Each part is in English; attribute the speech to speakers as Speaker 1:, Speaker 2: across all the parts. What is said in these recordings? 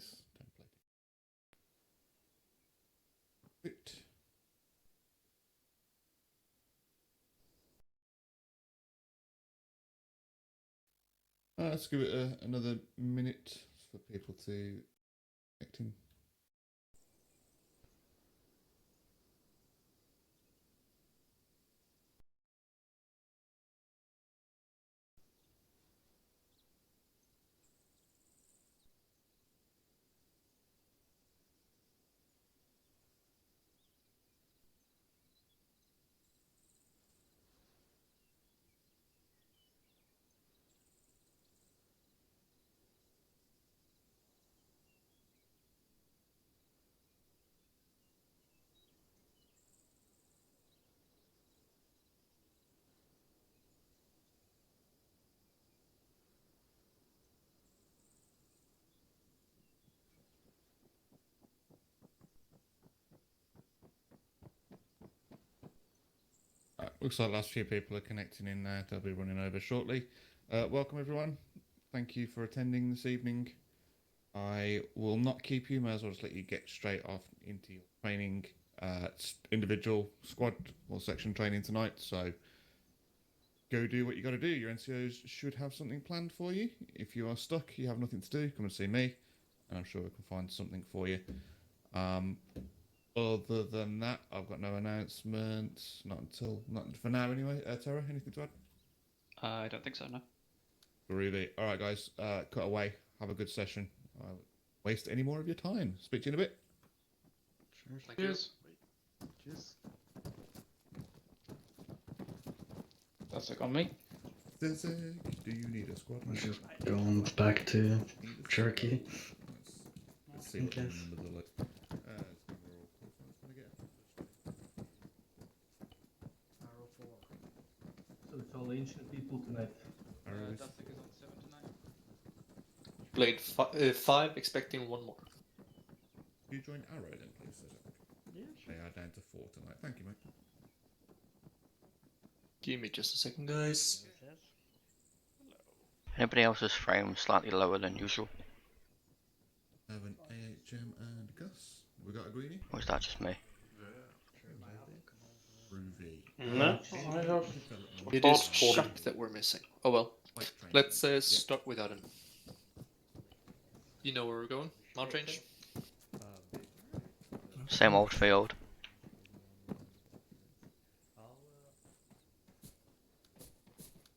Speaker 1: this template. Good. Let's give it another minute for people to connect in. Looks like the last few people are connecting in there. They'll be running over shortly. Welcome everyone. Thank you for attending this evening. I will not keep you. May as well just let you get straight off into your training, individual, squad or section training tonight. So go do what you got to do. Your NCOs should have something planned for you. If you are stuck, you have nothing to do, come and see me, and I'm sure we can find something for you. Other than that, I've got no announcements. Not for now anyway. Tara, anything to add?
Speaker 2: I don't think so, no.
Speaker 1: Really? All right, guys. Cut away. Have a good session. Waste any more of your time. Speak to you in a bit.
Speaker 3: Cheers. Cheers.
Speaker 2: That's it on me.
Speaker 1: Zizek, do you need a squad?
Speaker 4: I'm just going back to Turkey.
Speaker 1: Let's see what the numbers are like.
Speaker 5: Arrow 4. So it's all ancient people tonight.
Speaker 1: Arrow is
Speaker 2: Dustic is on 7 tonight. Blade 5, expecting 1 more.
Speaker 1: Can you join Arrow then, please, Zizek?
Speaker 3: Yeah, sure.
Speaker 1: They are down to 4 tonight. Thank you, mate.
Speaker 2: Give me just a second, guys.
Speaker 6: Anybody else's frame slightly lower than usual?
Speaker 1: Have an AHM and Gus. We got a greenie?
Speaker 6: Or is that just me?
Speaker 1: Groovy.
Speaker 3: No, I have.
Speaker 2: It is Chuck that we're missing. Oh well. Let's start without him. You know where we're going? Mount range?
Speaker 6: Same old field.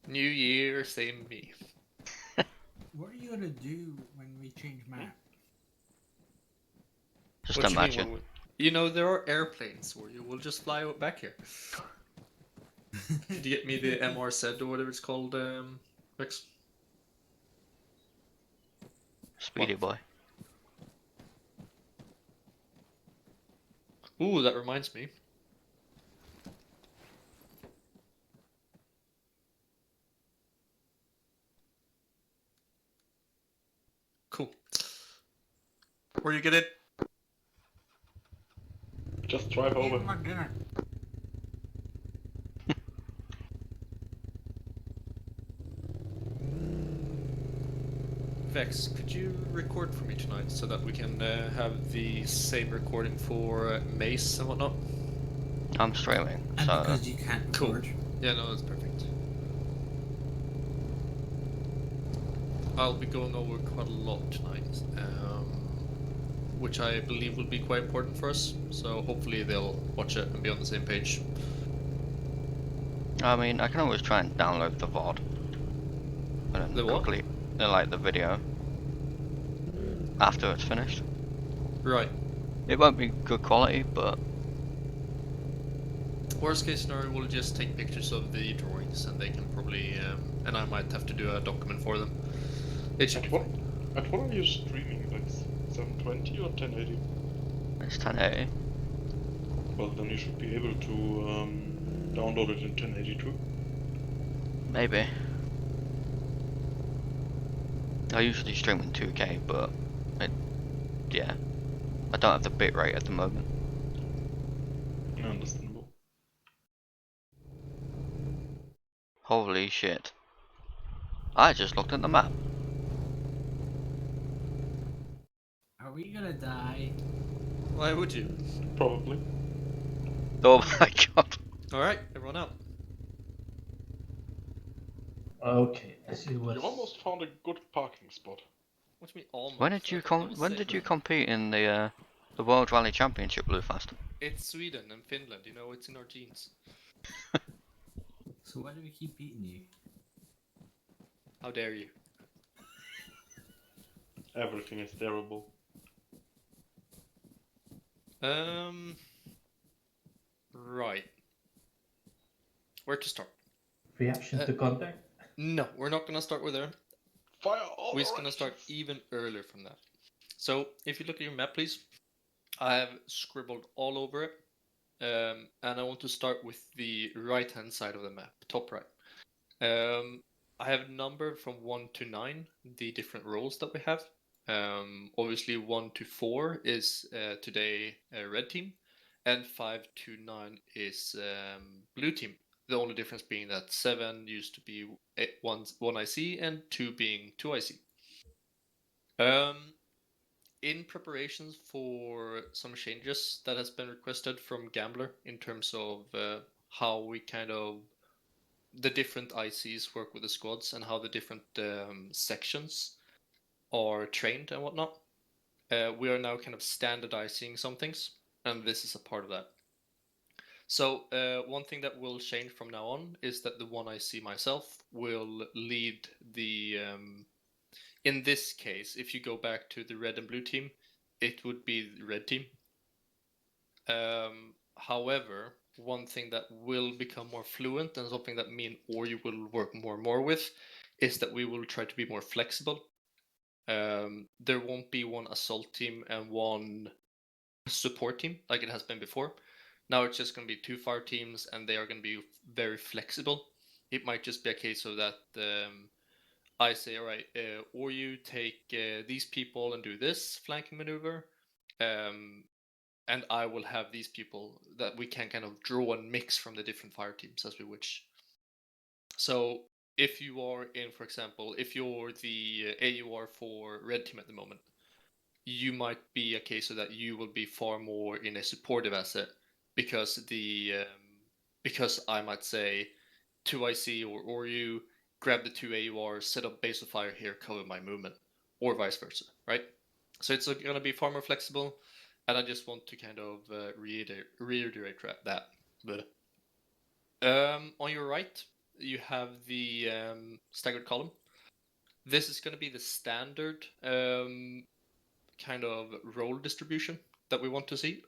Speaker 2: New year, same me.
Speaker 5: What are you gonna do when we change map?
Speaker 6: Just
Speaker 2: What do you mean,
Speaker 6: imagine.
Speaker 2: you know, there are airplanes where you will just fly back here. Did you get me the MRZ or whatever it's called, Rex?
Speaker 6: Speedy boy.
Speaker 2: Ooh, that reminds me. Cool. Where you get it?
Speaker 3: Just drive over.
Speaker 5: My dinner.
Speaker 2: Vex, could you record for me tonight so that we can have the same recording for Mace and whatnot?
Speaker 6: I'm streaming,
Speaker 5: And
Speaker 6: so
Speaker 5: because you can't
Speaker 2: Cool.
Speaker 5: record.
Speaker 2: Yeah, no, that's perfect. I'll be going over quite a lot tonight, which I believe will be quite important for us, so hopefully they'll watch it and be on the same page.
Speaker 6: I mean, I can always try and download the VOD. And then
Speaker 2: The what?
Speaker 6: quickly, like the video. After it's finished.
Speaker 2: Right.
Speaker 6: It won't be good quality, but
Speaker 2: Worst case scenario, we'll just take pictures of the drawings and they can probably, and I might have to do a document for them. It should be fine.
Speaker 3: At what are you streaming? Like 720 or 1080?
Speaker 6: it's 1080.
Speaker 3: Well, then you should be able to download it in 1080 too.
Speaker 6: Maybe. I usually stream in 2K, but yeah, I don't have the bitrate at the moment.
Speaker 3: Understandable.
Speaker 6: Holy shit. I just looked at the map.
Speaker 7: Are we gonna die?
Speaker 2: Why would you?
Speaker 3: Probably.
Speaker 6: Oh my god.
Speaker 2: Alright, everyone out.
Speaker 5: Okay, let's see
Speaker 3: You
Speaker 5: what's...
Speaker 3: almost found a good parking spot.
Speaker 2: What do you mean almost?
Speaker 6: When did you
Speaker 2: I thought you were
Speaker 6: when did you
Speaker 2: safe.
Speaker 6: compete in the World Rally Championship, Bluefast?
Speaker 2: It's Sweden and Finland, you know, it's in our genes.
Speaker 7: So why do we keep beating you?
Speaker 2: How dare you?
Speaker 3: Everything is terrible.
Speaker 2: Right. Where to start?
Speaker 5: Reaction to contact?
Speaker 2: No, we're not gonna start with there.
Speaker 3: Fire all
Speaker 2: We're just gonna start
Speaker 3: directions.
Speaker 2: even earlier from that. So, if you look at your map, please, I have scribbled all over it. And I want to start with the right-hand side of the map, top right. I have numbered from 1 to 9 the different roles that we have. Obviously 1 to 4 is today red team, and 5 to 9 is blue team. The only difference being that 7 used to be 1 IC and 2 being 2 IC. In preparations for some changes that has been requested from Gambler in terms of how we kind of the different ICs work with the squads and how the different sections are trained and whatnot. We are now kind of standardizing some things, and this is a part of that. So one thing that will change from now on is that the 1 IC myself will lead the in this case, if you go back to the red and blue team, it would be the red team. However, one thing that will become more fluent and something that me and Oryu will work more and more with is that we will try to be more flexible. There won't be one assault team and one support team like it has been before. Now it's just going to be 2 fire teams, and they are going to be very flexible. It might just be a case of that I say, all right, or you take these people and do this flanking maneuver, and I will have these people that we can kind of draw and mix from the different fire teams as we wish. So if you are in, for example, if you're the AUR for red team at the moment, you might be a case of that you will be far more in a supportive asset because because I might say 2 IC or you grab the 2 AUR, set up base of fire here, cover my movement, or vice versa, right? So it's going to be far more flexible, and I just want to kind of reiterate that. But on your right, you have the staggered column. This is going to be the standard kind of role distribution that we want to see.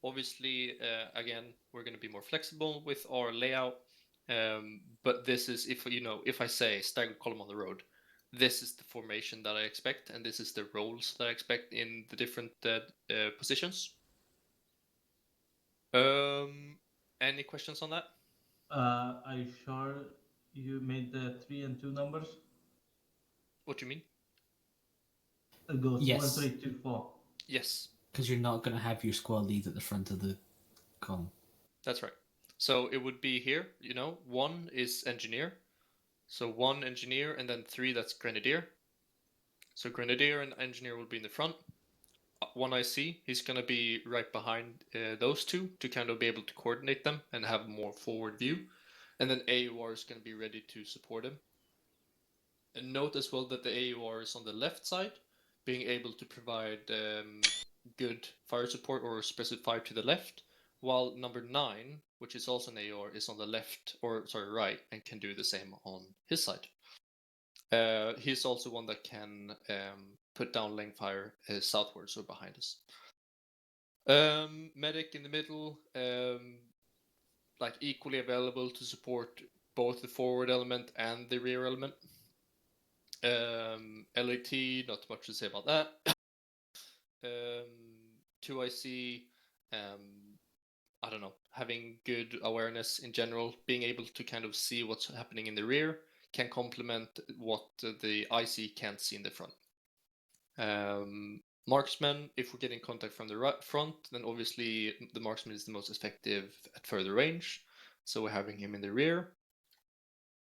Speaker 2: Obviously, again, we're going to be more flexible with our layout. But this is, if I say staggered column on the road, this is the formation that I expect, and this is the roles that I expect in the different positions. Any questions on that?
Speaker 5: Are you sure you made the 3 and 2 numbers?
Speaker 2: What do you mean?
Speaker 5: It goes
Speaker 7: Yes.
Speaker 5: 1, 3, 2, 4.
Speaker 2: Yes,
Speaker 7: Because you're not gonna have your squad lead at the front of the column.
Speaker 2: that's right. So it would be here, 1 is engineer. So 1 engineer, and then 3 that's grenadier. So grenadier and engineer will be in the front. 1 IC, he's going to be right behind those 2 to kind of be able to coordinate them and have more forward view. And then AUR is going to be ready to support him. And note as well that the AUR is on the left side, being able to provide good fire support or specified to the left, while number 9, which is also an AUR, is on the left, right, and can do the same on his side. He's also one that can put down lane fire southwards or behind us. Medic in the middle, like equally available to support both the forward element and the rear element. LAT, not much to say about that. 2 IC, I don't know, having good awareness in general, being able to kind of see what's happening in the rear can complement what the IC can't see in the front. Marksman, if we're getting contact from the front, then obviously the marksman is the most effective at further range, so we're having him in the rear.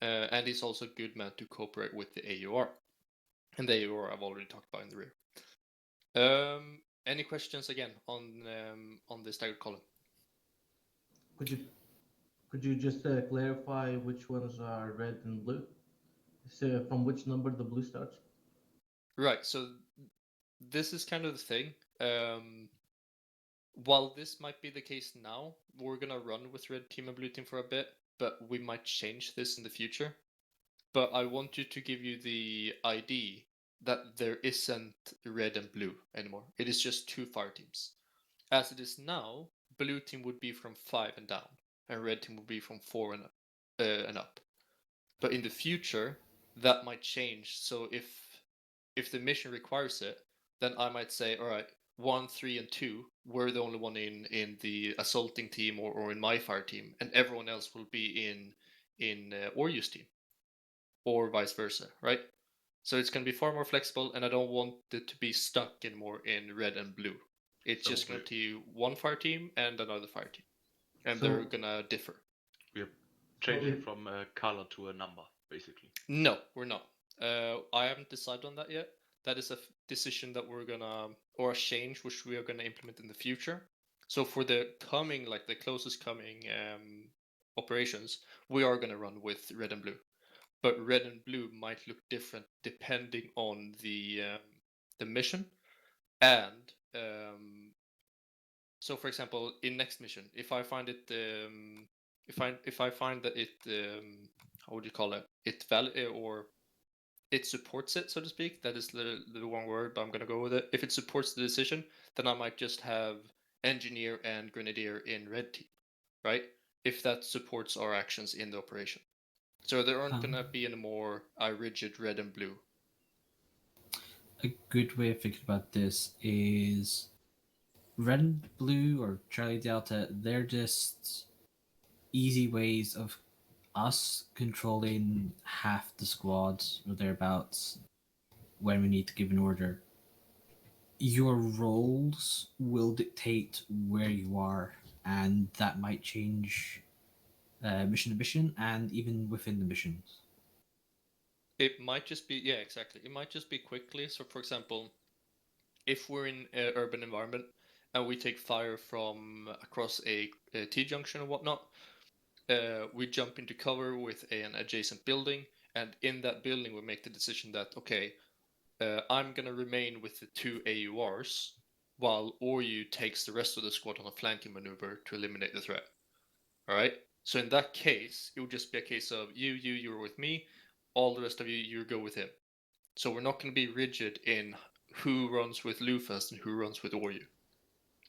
Speaker 2: And he's also a good man to cooperate with the AUR. And the AUR I've already talked about in the rear. Any questions again on the staggered column?
Speaker 5: Could you just clarify which ones are red and blue? So from which number the blue starts?
Speaker 2: Right. So this is kind of the thing. While this might be the case now, we're gonna run with red team and blue team for a bit, but we might change this in the future. But I want you to give you the ID that there isn't red and blue anymore. It is just 2 fire teams. As it is now, blue team would be from 5 and down, and red team would be from 4 and up. But in the future, that might change. So if the mission requires it, then I might say, all right, 1, 3, and 2, we're the only one in the assaulting team or in my fire team, and everyone else will be in Oryu's team, or vice versa, right? So it's going to be far more flexible, and I don't want it to be stuck anymore in red and blue. It's
Speaker 3: So
Speaker 2: just going to be one fire team and another fire team, and
Speaker 5: So-
Speaker 2: they're going to differ.
Speaker 3: We're changing
Speaker 5: if-
Speaker 3: from a color to a number, basically.
Speaker 2: No, we're not. I haven't decided on that yet. That is a decision that we're gonna, or a change which we are gonna implement in the future. So for the coming, like the closest coming operations, we are gonna run with red and blue, but red and blue might look different depending on the mission, and so for example, in next mission, if I find it, if I find that it, how would you call it? It valid or it supports it, so to speak. That is the wrong word, but I'm gonna go with it. If it supports the decision, then I might just have engineer and grenadier in red team, right? If that supports our actions in the operation. So there aren't gonna be any more rigid red and blue.
Speaker 7: A good way of thinking about this is red and blue or Charlie Delta, they're just easy ways of us controlling half the squad or thereabouts when we need to give an order. Your roles will dictate where you are, and that might change mission to mission and even within the missions.
Speaker 2: It might just be, yeah, exactly. It might just be quickly. So for example, if we're in an urban environment and we take fire from across a T-junction or whatnot, we jump into cover with an adjacent building, and in that building we make the decision that, okay, I'm gonna remain with the 2 AURs while Oryu takes the rest of the squad on a flanking maneuver to eliminate the threat. Alright? So in that case, it would just be a case of you're with me, all the rest of you go with him. So we're not gonna be rigid in who runs with Lufas and who runs with Oryu.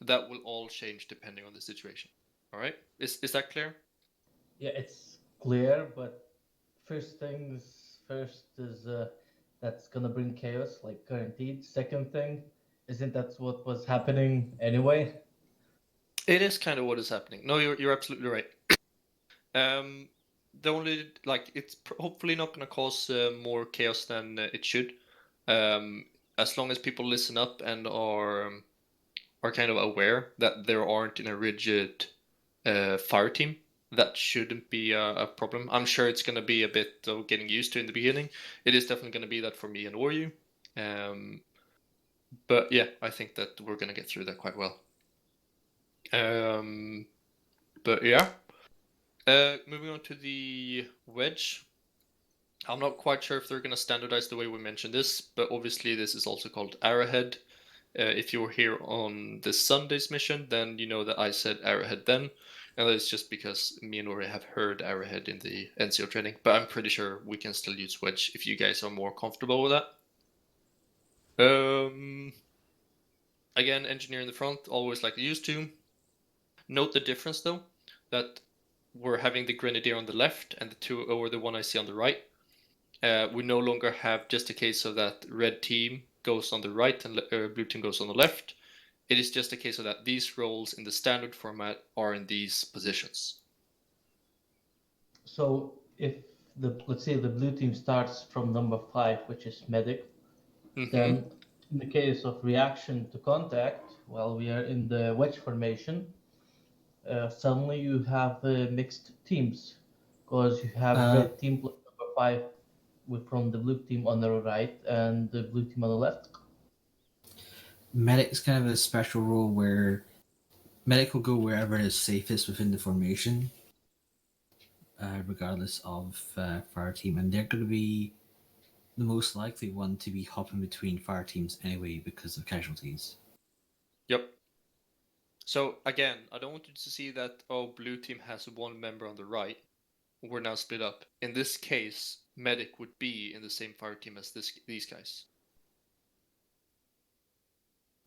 Speaker 2: That will all change depending on the situation. Alright? Is that clear?
Speaker 5: Yeah, it's clear, but first things first is that's gonna bring chaos, like guaranteed. Second thing, isn't that what was happening anyway?
Speaker 2: It is kind of what is happening. No, you're absolutely right. The only, like, it's hopefully not going to cause more chaos than it should. As long as people listen up and are kind of aware that there aren't in a rigid fire team, that shouldn't be a problem. I'm sure it's going to be a bit of getting used to in the beginning. It is definitely going to be that for me and Oryu. But yeah, I think that we're going to get through that quite well. But yeah. Moving on to the wedge. I'm not quite sure if they're going to standardize the way we mentioned this, but obviously this is also called Arrowhead. If you were here on this Sunday's mission, then you know that I said Arrowhead then, and that's just because me and Ori have heard Arrowhead in the NCO training, but I'm pretty sure we can still use wedge if you guys are more comfortable with that. Again, engineer in the front, always like I used to. Note the difference though, that we're having the grenadier on the left and the 2 or the one I see on the right. We no longer have just a case of that red team goes on the right and blue team goes on the left. It is just a case of that these roles in the standard format are in these positions.
Speaker 5: So if let's say the blue team starts from number 5, which is medic, then in the case of reaction to contact, while we are in the wedge formation, suddenly you have mixed teams because you have red team plus number 5 from the blue team on the right and the blue team on the left.
Speaker 7: Medic's kind of a special role where Medic will go wherever is safest within the formation, regardless of fire team, and they're going to be the most likely one to be hopping between fire teams anyway because of casualties.
Speaker 2: Yep. So again, I don't want you to see that, oh, blue team has one member on the right. We're now split up. In this case, Medic would be in the same fire team as these guys.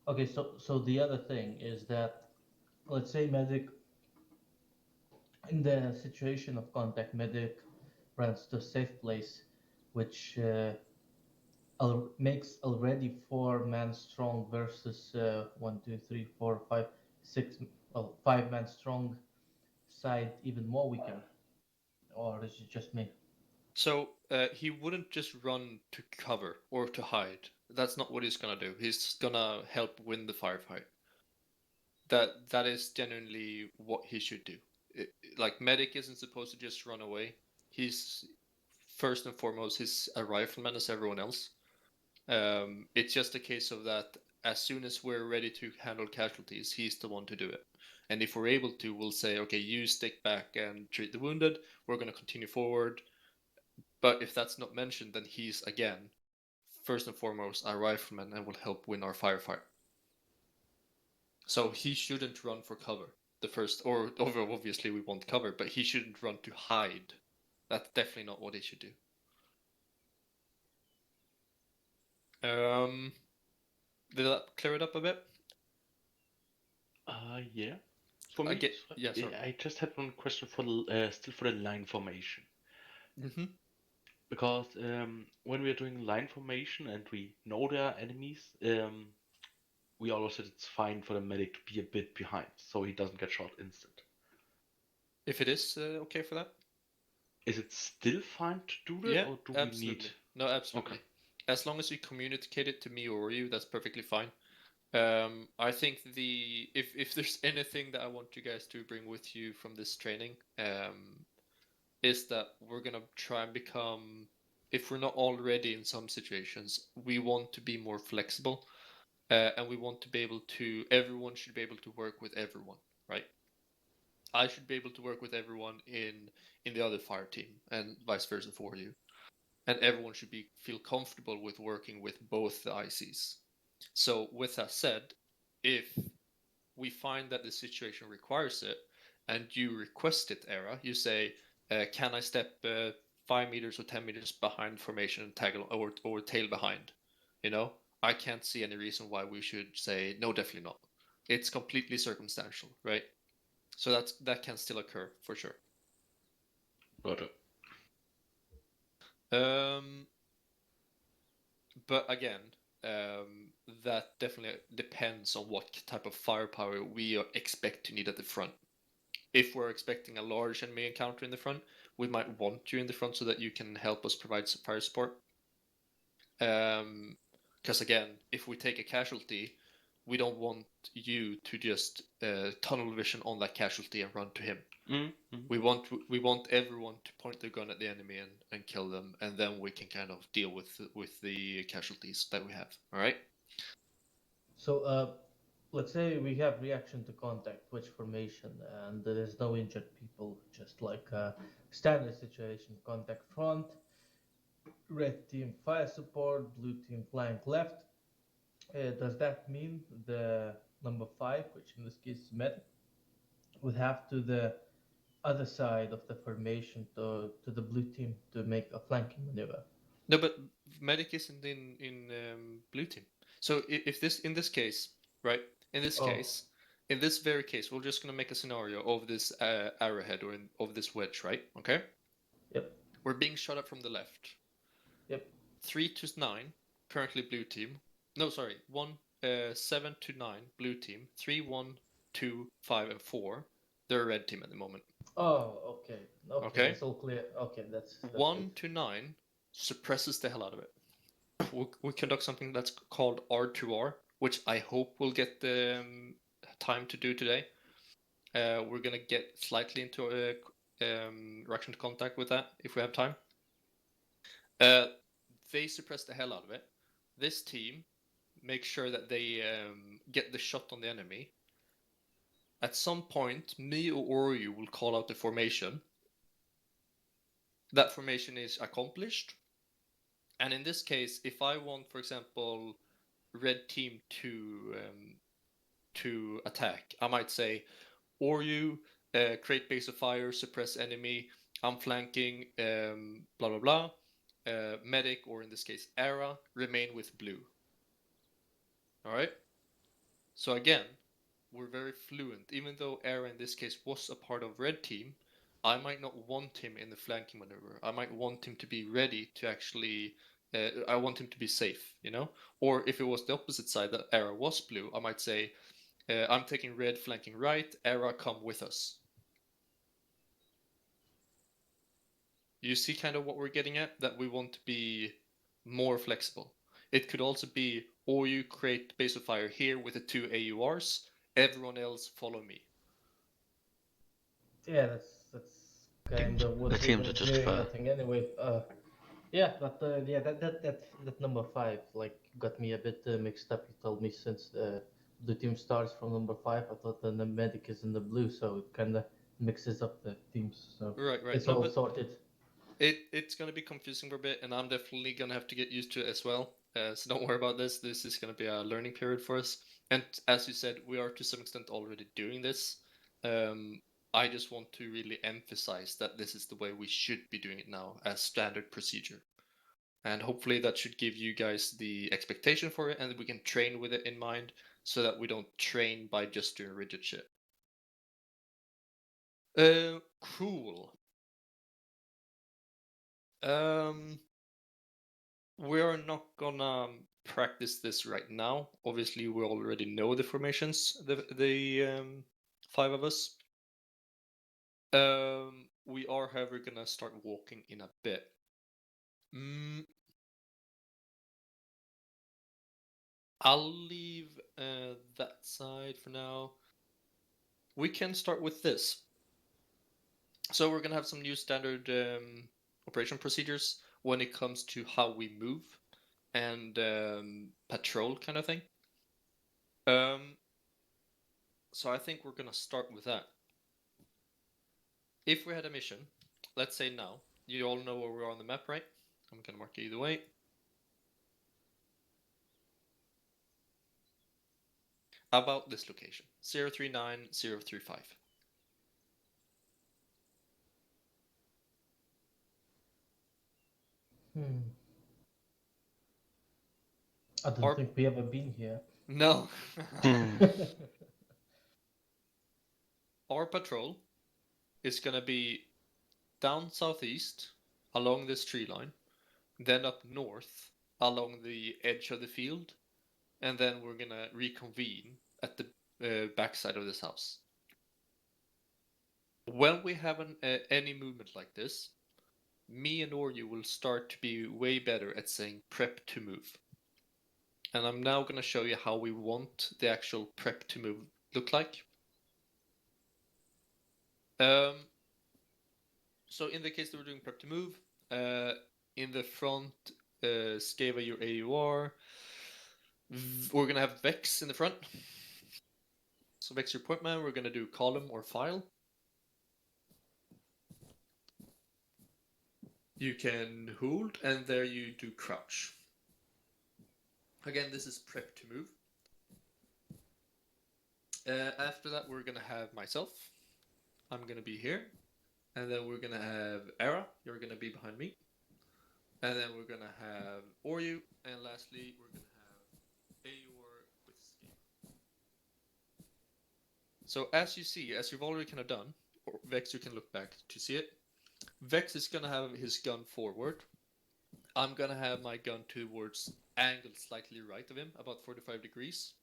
Speaker 5: Okay, so the other thing is that, let's say Medic, in the situation of contact, Medic runs to a safe place, which makes already 4-man strong versus 1, 2, 3, 4, 5, 6, well, 5-man strong side even more weaker. Or is it just me?
Speaker 2: So he wouldn't just run to cover or to hide. That's not what he's gonna do. He's gonna help win the firefight. That is genuinely what he should do. Like Medic isn't supposed to just run away. He's first and foremost he's a rifleman as everyone else. It's just a case of that as soon as we're ready to handle casualties, he's the one to do it. And if we're able to, we'll say, okay, you stick back and treat the wounded. We're going to continue forward. But if that's not mentioned, then he's again, first and foremost, a rifleman and will help win our firefight. So he shouldn't run for cover. The first, or obviously we want cover, but he shouldn't run to hide. That's definitely not what he should do. Did that clear it up a bit?
Speaker 3: Yeah. For me,
Speaker 2: sorry.
Speaker 3: I just had one question for still for the line formation.
Speaker 2: Mm-hmm.
Speaker 3: Because when we're doing line formation and we know there are enemies, we always said it's fine for the medic to be a bit behind, so he doesn't get shot instant.
Speaker 2: If it is okay for that?
Speaker 3: Is it still fine to do that,
Speaker 2: Yeah,
Speaker 3: or do
Speaker 2: absolutely.
Speaker 3: we need?
Speaker 2: No, absolutely.
Speaker 3: Okay.
Speaker 2: As long as you communicate it to me or you, that's perfectly fine. I think if there's anything that I want you guys to bring with you from this training, is that we're gonna try and become, if we're not already in some situations, we want to be more flexible, and we want to be able to. Everyone should be able to work with everyone, right? I should be able to work with everyone in the other fire team, and vice versa for you. And everyone should feel comfortable with working with both the ICs. So with that said, if we find that the situation requires it, and you request it, Era, you say, can I step 5 meters or 10 meters behind formation and tag or tail behind? You know, I can't see any reason why we should say, no, definitely not. It's completely circumstantial, right? So that can still occur, for sure.
Speaker 3: Got it.
Speaker 2: But again, that definitely depends on what type of firepower we expect to need at the front. If we're expecting a large enemy encounter in the front, we might want you in the front so that you can help us provide some fire support. Because again, if we take a casualty, we don't want you to just tunnel vision on that casualty and run to him.
Speaker 3: Mm-hmm.
Speaker 2: We want everyone to point their gun at the enemy and kill them, and then we can kind of deal with the casualties that we have. All right.
Speaker 5: So let's say we have reaction to contact, which formation, and there is no injured people, just like a standard situation: contact front, red team fire support, blue team flank left. Does that mean the number 5, which in this case is medic, would have to the other side of the formation to the blue team to make a flanking maneuver?
Speaker 2: No, but medic isn't in blue team. So if this in this case, right? In this case, in this very case, we're just gonna make a scenario of this arrowhead or of this wedge, right? Okay.
Speaker 5: Yep.
Speaker 2: We're being shot at from the left.
Speaker 5: Yep.
Speaker 2: 3 to 9, currently blue team. No, sorry, 7 to 9, blue team. 3, 1, 2, 5, and 4. They're a red team at the moment.
Speaker 5: Oh, okay.
Speaker 2: Okay.
Speaker 5: That's all clear. Okay, that's
Speaker 2: 1
Speaker 5: good.
Speaker 2: to 9 suppresses the hell out of it. We conduct something that's called R2R, which I hope we'll get the time to do today. We're gonna get slightly into reaction to contact with that if we have time. They suppress the hell out of it. This team make sure that they get the shot on the enemy. At some point, me or you will call out the formation. That formation is accomplished. And in this case, if I want, for example, red team to attack, I might say, or you create base of fire, suppress enemy, I'm flanking, blah blah blah. Medic, or in this case, Era, remain with blue. All right. So again, we're very fluent. Even though Era in this case was a part of red team, I might not want him in the flanking maneuver. I might want him to be ready to actually. I want him to be safe, you know. Or if it was the opposite side, that Era was blue, I might say, I'm taking red flanking right. Era, come with us. You see kind of what we're getting at, that we want to be more flexible. It could also be, or you create base of fire here with the 2 AURs, everyone else follow me.
Speaker 5: Yeah, that's kind of what
Speaker 6: The
Speaker 5: we've
Speaker 6: teams
Speaker 5: been
Speaker 6: are just
Speaker 5: doing, I
Speaker 6: fair.
Speaker 5: think, anyway. Yeah, but yeah, that number 5 like got me a bit mixed up. You told me since the team starts from number 5, I thought the medic is in the blue, so it kind of mixes up the teams. So
Speaker 2: Right.
Speaker 5: it's
Speaker 2: No,
Speaker 5: all
Speaker 2: but
Speaker 5: sorted.
Speaker 2: it's going to be confusing for a bit, and I'm definitely going to have to get used to it as well. So don't worry about this. This is going to be a learning period for us. And as you said, we are to some extent already doing this. I just want to really emphasize that this is the way we should be doing it now as standard procedure. And hopefully that should give you guys the expectation for it, and we can train with it in mind so that we don't train by just doing rigid shit. Cool. We are not gonna practice this right now. Obviously, we already know the formations, the 5 of us. We are, however, gonna start walking in a bit. I'll leave that side for now. We can start with this. So we're gonna have some new standard operation procedures when it comes to how we move and patrol kind of thing. So I think we're gonna start with that. If we had a mission, let's say now, you all know where we are on the map, right? I'm gonna mark it either way. About this location, 039035.
Speaker 5: I don't think we ever been here.
Speaker 2: No. Our patrol is gonna be down southeast along this tree line, then up north along the edge of the field, and then we're gonna reconvene at the backside of this house. When we have any movement like this, me and Oryu will start to be way better at saying prep to move. And I'm now going to show you how we want the actual prep to move look like. So in the case that we're doing prep to move, in the front, Skeva your AUR. We're going to have Vex in the front. So Vex your point man, we're going to do column or file. You can hold, and there you do crouch. Again, this is prep to move. After that, we're going to have myself. I'm going to be here. And then we're going to have Era. You're going to be behind me. And then we're going to have Oryu. And lastly, we're going to have Aor with Escape. So as you see, as you've already kind of done, or Vex, you can look back to see it. Vex is going to have his gun forward. I'm going to have my gun towards angled slightly right of him, about 45 degrees.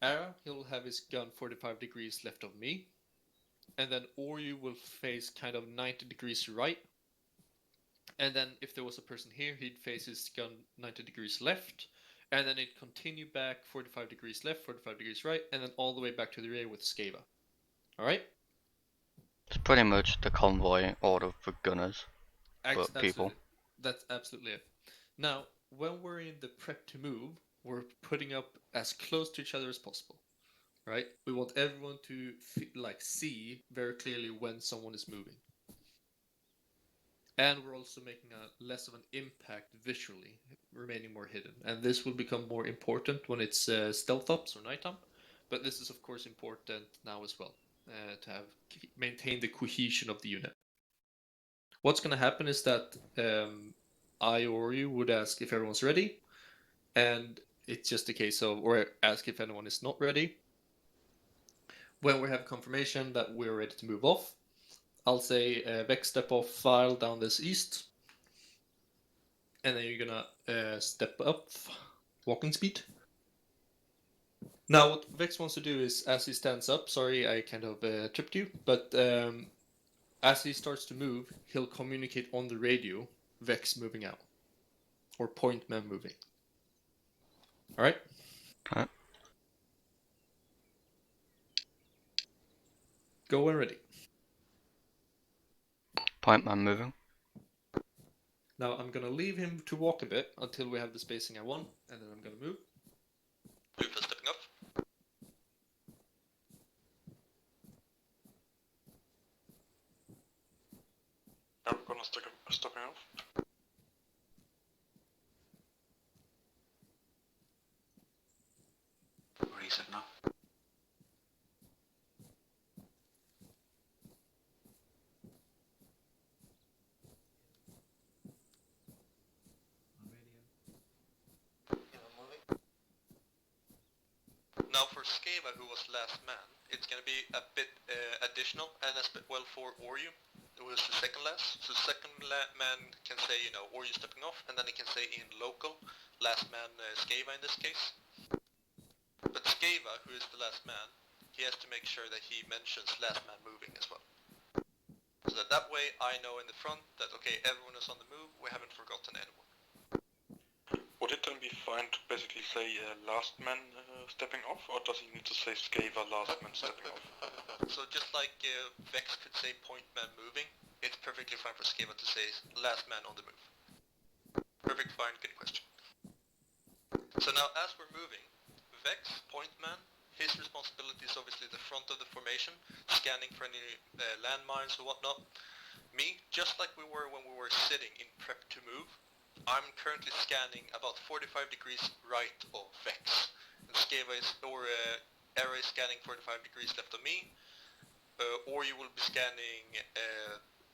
Speaker 2: Ara, he'll have his gun 45 degrees left of me. And then Oryu will face kind of 90 degrees right. And then if there was a person here, he'd face his gun 90 degrees left. And then it'd continue back 45 degrees left, 45 degrees right, and then all the way back to the rear with Skeva. Alright?
Speaker 6: It's pretty much the convoy order for gunners.
Speaker 2: Absolutely.
Speaker 6: People.
Speaker 2: That's absolutely it. Now, when we're in the prep to move, we're putting up as close to each other as possible, right? We want everyone to see very clearly when someone is moving. And we're also making a less of an impact visually, remaining more hidden. And this will become more important when it's stealth ops or nighttime. But this is of course important now as well, to maintain the cohesion of the unit. What's going to happen is that I or you would ask if everyone's ready, and it's just a case of, or ask if anyone is not ready. When we have confirmation that we're ready to move off, I'll say Vex step off file down this east, and then you're gonna step up walking speed. Now what Vex wants to do is, as he stands up, sorry I kind of tripped you, but as he starts to move, he'll communicate on the radio Vex moving out, or point man moving. Alright?
Speaker 6: Alright.
Speaker 2: Go when ready.
Speaker 6: Point man moving.
Speaker 2: Now I'm gonna leave him to walk a bit until we have the spacing I want, and then I'm gonna move. Blue for stepping up.
Speaker 8: I'm gonna stepping off.
Speaker 9: Reset now.
Speaker 2: Now for Skeva, who was last man, it's gonna be a bit additional, and as well for Oryu, who was the second last. So second man can say, you know, Oryu stepping off, and then he can say in local, last man Skeva in this case. But Skeva, who is the last man, he has to make sure that he mentions last man moving as well. So that way I know in the front that, okay, everyone is on the move, we haven't forgotten anyone.
Speaker 8: Would it then be fine to basically say last man stepping off, or does he need to say Skeva last man stepping off?
Speaker 2: So just like Vex could say point man moving, it's perfectly fine for Skeva to say last man on the move. Perfect, fine, good question. So now as we're moving, Vex, point man, his responsibility is obviously the front of the formation, scanning for any landmines or whatnot. Me, just like we were when we were sitting in prep to move, I'm currently scanning about 45 degrees right of Vex. And Skeva is, or Arrow is scanning 45 degrees left of me, or you will be scanning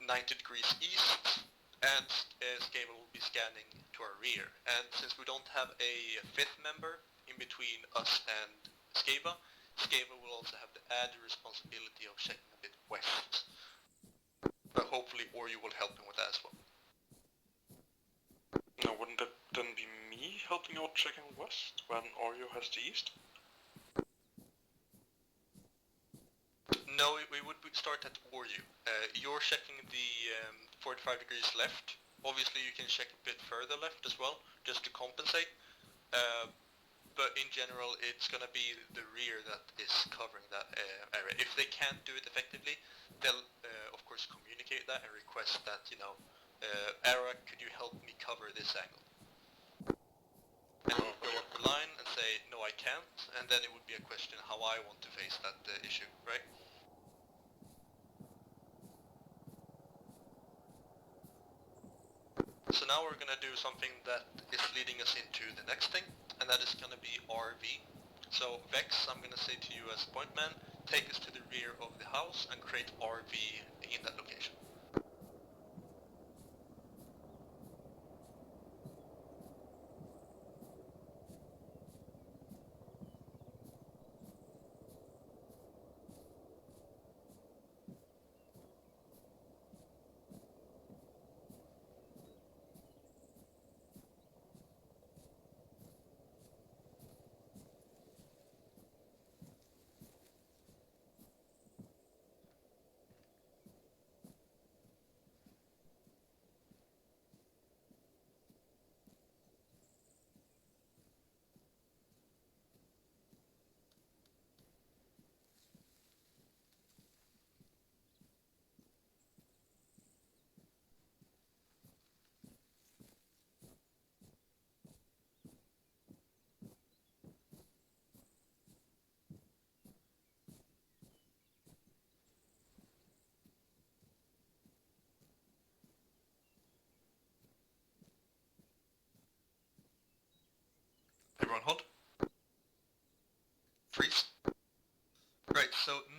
Speaker 2: 90 degrees east, and Skeva will be scanning to our rear. And since we don't have a fifth member in between us and Skeva, Skeva will also have the added responsibility of checking a bit west. But hopefully Oryu will help him with that as well.
Speaker 8: Now, wouldn't it then be me helping out checking west when Oreo has the east?
Speaker 2: No, we would start at Oryu. You're checking the 45 degrees left. Obviously you can check a bit further left as well, just to compensate. But in general, it's gonna be the rear that is covering that area. If they can't do it effectively, they'll of course communicate that and request that, you know, Ara, could you help me cover this angle? And go up the line and say, no I can't, and then it would be a question how I want to face that issue, right? So now we're gonna do something that is leading us into the next thing, and that is gonna be RV. So Vex, I'm gonna say to you as point man, take us to the rear of the house and create RV in that location.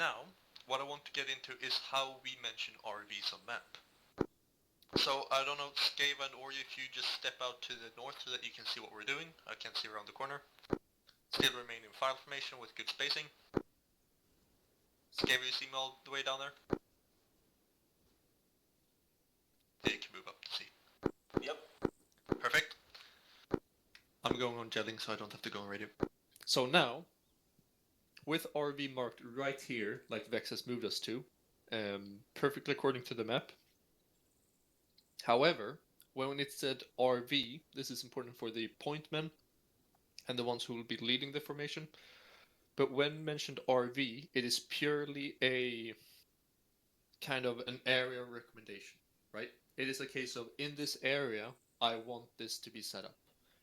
Speaker 9: now, what I want to get into is how we mention RVs on map. So, I don't know, Skava and Ori, if you just step out to the north so that you can see what we're doing. I can't see around the corner. Still remain in file formation with good spacing. Skava, you see me all the way down there? Yeah, you can move up to see.
Speaker 2: Yep.
Speaker 9: Perfect. I'm going on gelling so I don't have to go on radio. So now, with RV marked right here, like Vex has moved us to, perfectly according to the map. However, when it said RV, this is important for the point men and the ones who will be leading the formation. But when mentioned RV, it is purely a kind of an area recommendation, right? It is a case of, in this area, I want this to be set up.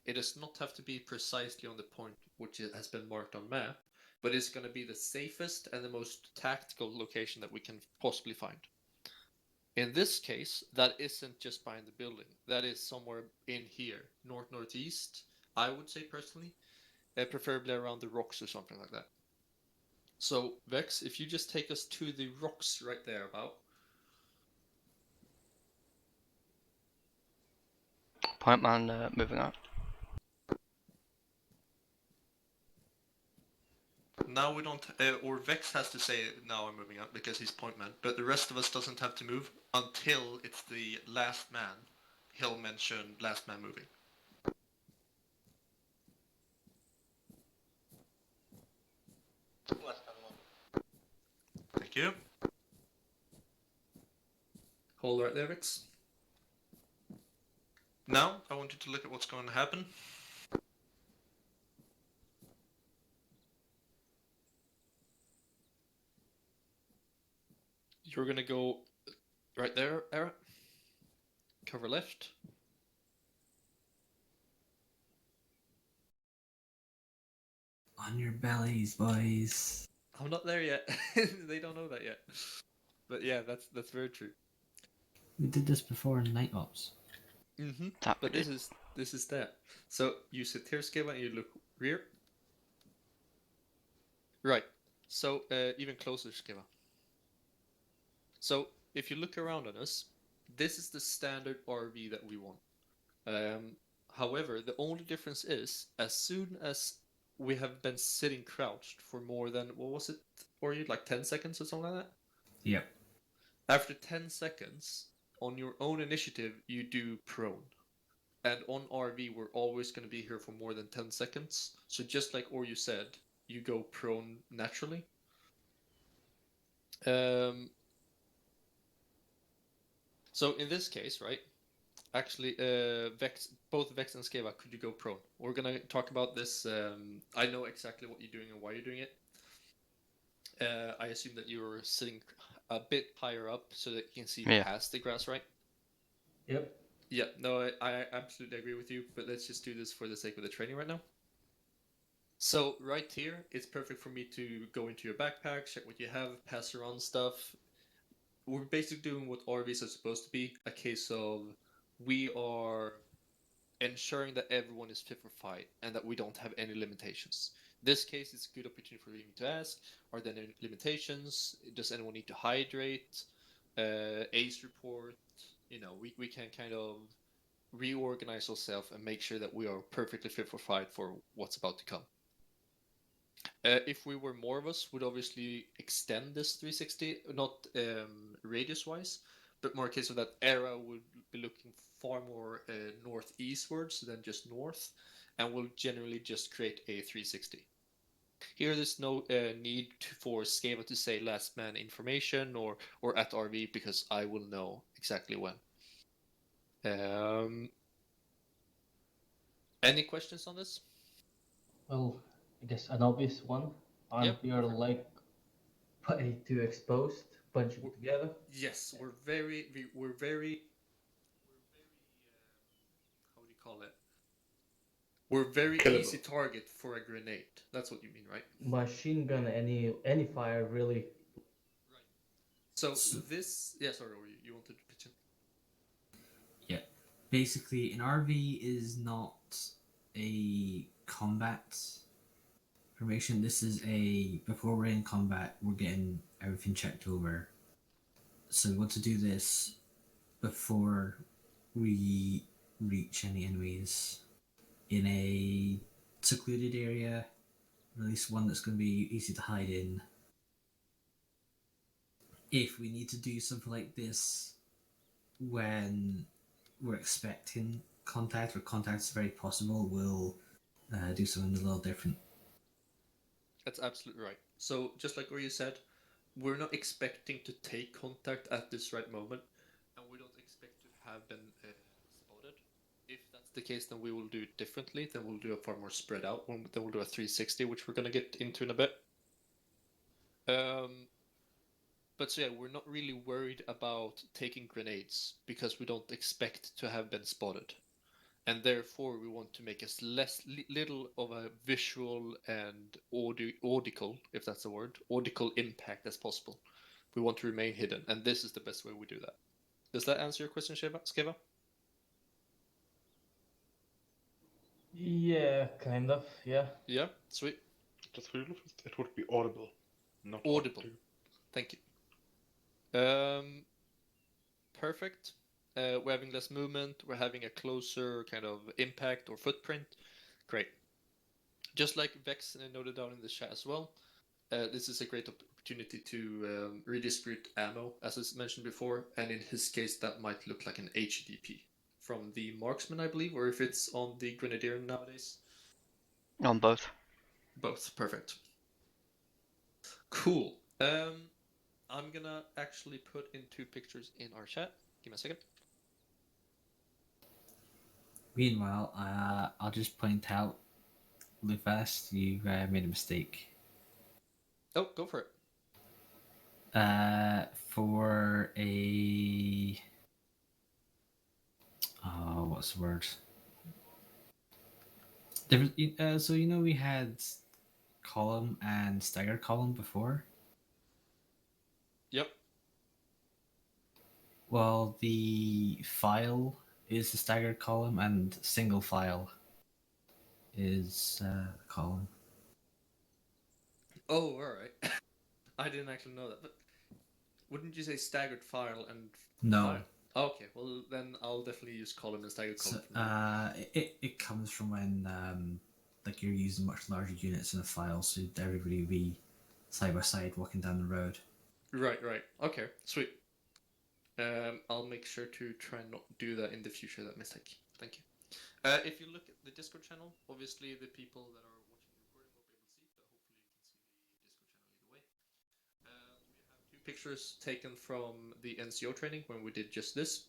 Speaker 9: It does not have to be precisely on the point which has been marked on map, but it's going to be the safest and the most tactical location that we can possibly find. In this case, that isn't just behind the building. That is somewhere in here, north-northeast, I would say personally, preferably around the rocks or something like that. So, Vex, if you just take us to the rocks right there about.
Speaker 6: Point man moving up.
Speaker 9: Now we don't, or Vex has to say now I'm moving up because he's point man, but the rest of us doesn't have to move until it's the last man. He'll mention last man moving. Thank you. Hold right there, Vex. Now I want you to look at what's going to happen. You're gonna go right there, Era. Cover left.
Speaker 7: On your bellies, boys.
Speaker 9: I'm not there yet. They don't know that yet. But yeah, that's very true.
Speaker 7: We did this before in Night Ops.
Speaker 9: Mm-hmm.
Speaker 6: That
Speaker 9: But
Speaker 6: we
Speaker 9: this is that. So you sit here, Skava, and you look rear. Right. So even closer, Skava. So if you look around on us, this is the standard RV that we want. However, the only difference is, as soon as we have been sitting crouched for more than, what was it, or you like 10 seconds or something like that?
Speaker 7: Yep.
Speaker 9: After 10 seconds, on your own initiative, you do prone. And on RV, we're always going to be here for more than 10 seconds. So just like you said, you go prone naturally. So in this case, right, actually, both Vex and Skava, could you go prone? We're going to talk about this. I know exactly what you're doing and why you're doing it. I assume that you're sitting a bit higher up so that you can see past the grass, right?
Speaker 5: Yep.
Speaker 9: Yeah, no, I absolutely agree with you, but let's just do this for the sake of the training right now. So right here, it's perfect for me to go into your backpack, check what you have, pass around stuff. We're basically doing what RVs are supposed to be, a case of we are ensuring that everyone is fit for fight and that we don't have any limitations. This case, it's a good opportunity for you to ask, are there any limitations? Does anyone need to hydrate? ACE report? You know, we can kind of reorganize ourselves and make sure that we are perfectly fit for fight for what's about to come. If we were more of us, would obviously extend this 360, not radius-wise, but more a case of that Era would be looking far more northeastwards than just north, and will generally just create a 360. Here, there's no need for Skava to say last man information or at RV, because I will know exactly when. Any questions on this?
Speaker 5: Well, I guess an obvious one. Aren't we like way too exposed, bunching together?
Speaker 9: Yes, we're very how do you call it? We're very
Speaker 3: Killable.
Speaker 9: easy target for a grenade. That's what you mean, right?
Speaker 5: Machine gun, any fire, really.
Speaker 9: Right. So this, yeah, sorry, you wanted to pitch in?
Speaker 7: Yeah. Basically, an RV is not a combat Formation, this is before we're in combat, we're getting everything checked over. So we want to do this before we reach any enemies in a secluded area, or at least one that's going to be easy to hide in. If we need to do something like this when we're expecting contact, or contact's very possible, we'll do something a little different.
Speaker 9: That's absolutely right. So, just like what you said, we're not expecting to take contact at this right moment, and we don't expect to have been spotted. If that's the case, then we will do it differently. Then we'll do a far more spread out one. Then we'll do a 360, which we're going to get into in a bit. But so yeah, we're not really worried about taking grenades because we don't expect to have been spotted. And therefore, we want to make as little of a visual and audical, if that's a word, audical impact as possible. We want to remain hidden, and this is the best way we do that. Does that answer your question, Skeva?
Speaker 5: Yeah, kind of. Yeah.
Speaker 9: Yeah, sweet.
Speaker 8: Just for you, it would be audible, not
Speaker 9: Audible.
Speaker 8: audible.
Speaker 9: Thank you. Perfect. We're having less movement. We're having a closer kind of impact or footprint. Great. Just like Vex noted down in the chat as well, this is a great opportunity to redistribute ammo, as I mentioned before, and in his case, that might look like an HDP from the marksman, I believe, or if it's on the grenadier nowadays.
Speaker 6: On both.
Speaker 9: Both. Perfect. Cool. I'm gonna actually put in 2 pictures in our chat. Give me a second.
Speaker 7: Meanwhile, I'll just point out, Lufast, you made a mistake.
Speaker 9: Oh, go for it.
Speaker 7: For a... Oh, what's the word? So you know we had column and staggered column before?
Speaker 9: Yep.
Speaker 7: Well, the file is the staggered column and single file is column.
Speaker 9: Oh, alright. I didn't actually know that, but wouldn't you say staggered file and
Speaker 7: No.
Speaker 9: file? Okay, well then I'll definitely use column and staggered column.
Speaker 7: So, it comes from when like you're using much larger units in a file, so everybody be side by side walking down the road.
Speaker 9: Right. Okay, sweet. I'll make sure to try and not do that in the future, that mistake. Thank you. If you look at the Discord channel, obviously the people that are watching the recording won't be able to see, but hopefully you can see the Discord channel either way. We have 2 pictures taken from the NCO training when we did just this.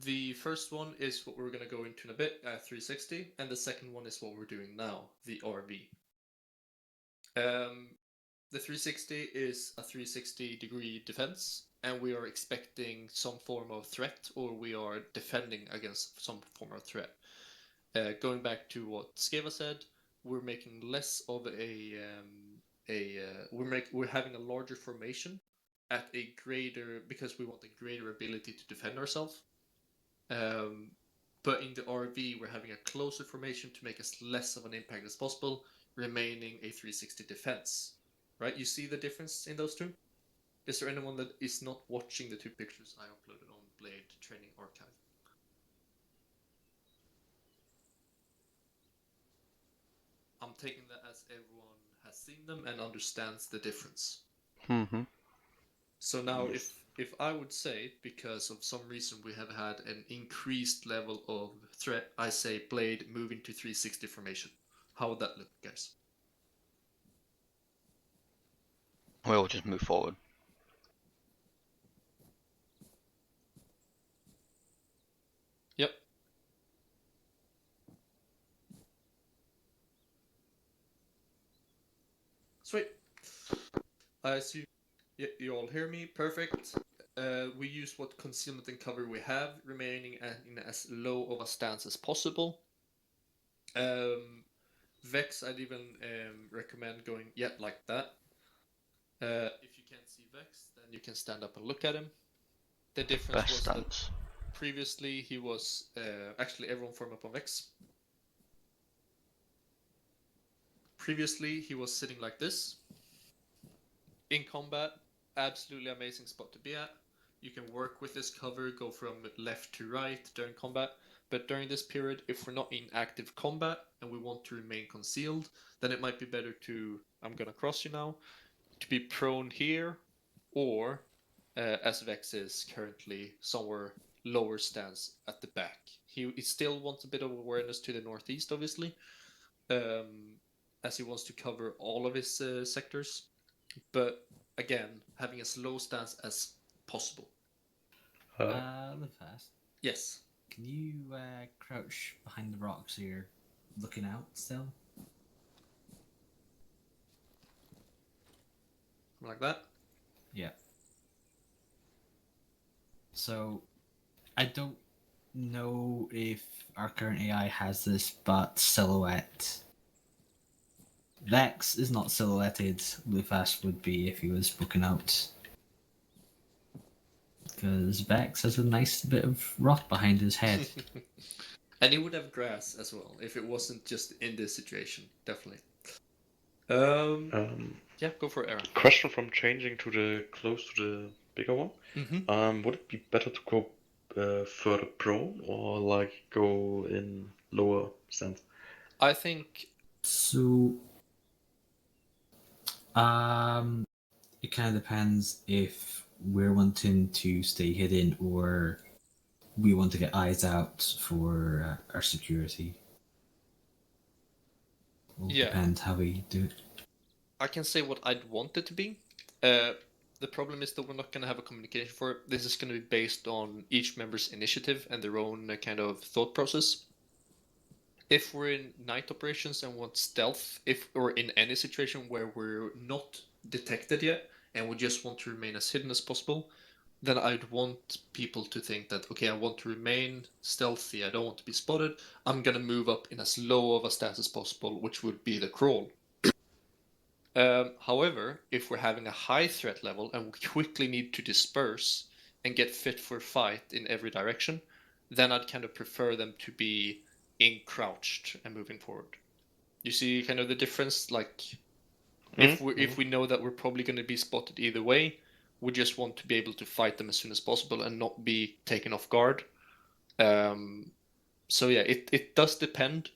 Speaker 9: The first one is what we're going to go into in a bit, 360, and the second one is what we're doing now, the RV. The 360 is a 360-degree defense, and we are expecting some form of threat, or we are defending against some form of threat. Going back to what Skeva said, we're making less of we're having a larger formation at a greater, because we want a greater ability to defend ourselves. But in the RV, we're having a closer formation to make as less of an impact as possible, remaining a 360 defense. Right? You see the difference in those two? Is there anyone that is not watching the 2 pictures I uploaded on Blade Training Archive? I'm taking that as everyone has seen them and understands the difference.
Speaker 6: Mm-hmm.
Speaker 9: So now, if I would say, because of some reason we have had an increased level of threat, I say Blade move into 360 formation. How would that look, guys?
Speaker 6: We'll just move forward.
Speaker 9: Yep. Sweet. I assume you all hear me. Perfect. We use what concealment and cover we have, remaining in as low of a stance as possible. Vex, I'd even recommend going like that. If you can't see Vex, then you can stand up and look at him. The difference
Speaker 6: Best
Speaker 9: was
Speaker 6: stance.
Speaker 9: previously he was actually everyone form up on Vex. Previously he was sitting like this. In combat, absolutely amazing spot to be at. You can work with this cover, go from left to right during combat. But during this period, if we're not in active combat and we want to remain concealed, then it might be better to, I'm gonna cross you now, to be prone here, or as Vex is currently somewhere lower stance at the back. He still wants a bit of awareness to the northeast, obviously, as he wants to cover all of his sectors. But again, having as low stance as possible.
Speaker 7: Live fast.
Speaker 9: Yes.
Speaker 7: Can you crouch behind the rocks so you're looking out still?
Speaker 9: Like that?
Speaker 7: Yeah. So, I don't know if our current AI has this, but silhouette. Vex is not silhouetted. Lufast would be if he was looking out. Because Vex has a nice bit of rock behind his head.
Speaker 9: And he would have grass as well, if it wasn't just in this situation, definitely. Yeah, go for it, Aaron.
Speaker 3: Question from changing to the close to the bigger one. Would it be better to go further prone or like go in lower stance?
Speaker 9: I think
Speaker 7: So, it kind of depends if we're wanting to stay hidden or we want to get eyes out for our security. Will depend how we do it.
Speaker 9: I can say what I'd want it to be. The problem is that we're not going to have a communication for it. This is going to be based on each member's initiative and their own kind of thought process. If we're in night operations and want stealth, or in any situation where we're not detected yet and we just want to remain as hidden as possible, then I'd want people to think that, okay, I want to remain stealthy, I don't want to be spotted, I'm going to move up in as low of a stance as possible, which would be the crawl. However, if we're having a high threat level and we quickly need to disperse and get fit for fight in every direction, then I'd kind of prefer them to be encrouched and moving forward. You see kind of the difference? Like, if we know that we're probably going to be spotted either way, we just want to be able to fight them as soon as possible and not be taken off guard. So yeah, it does depend.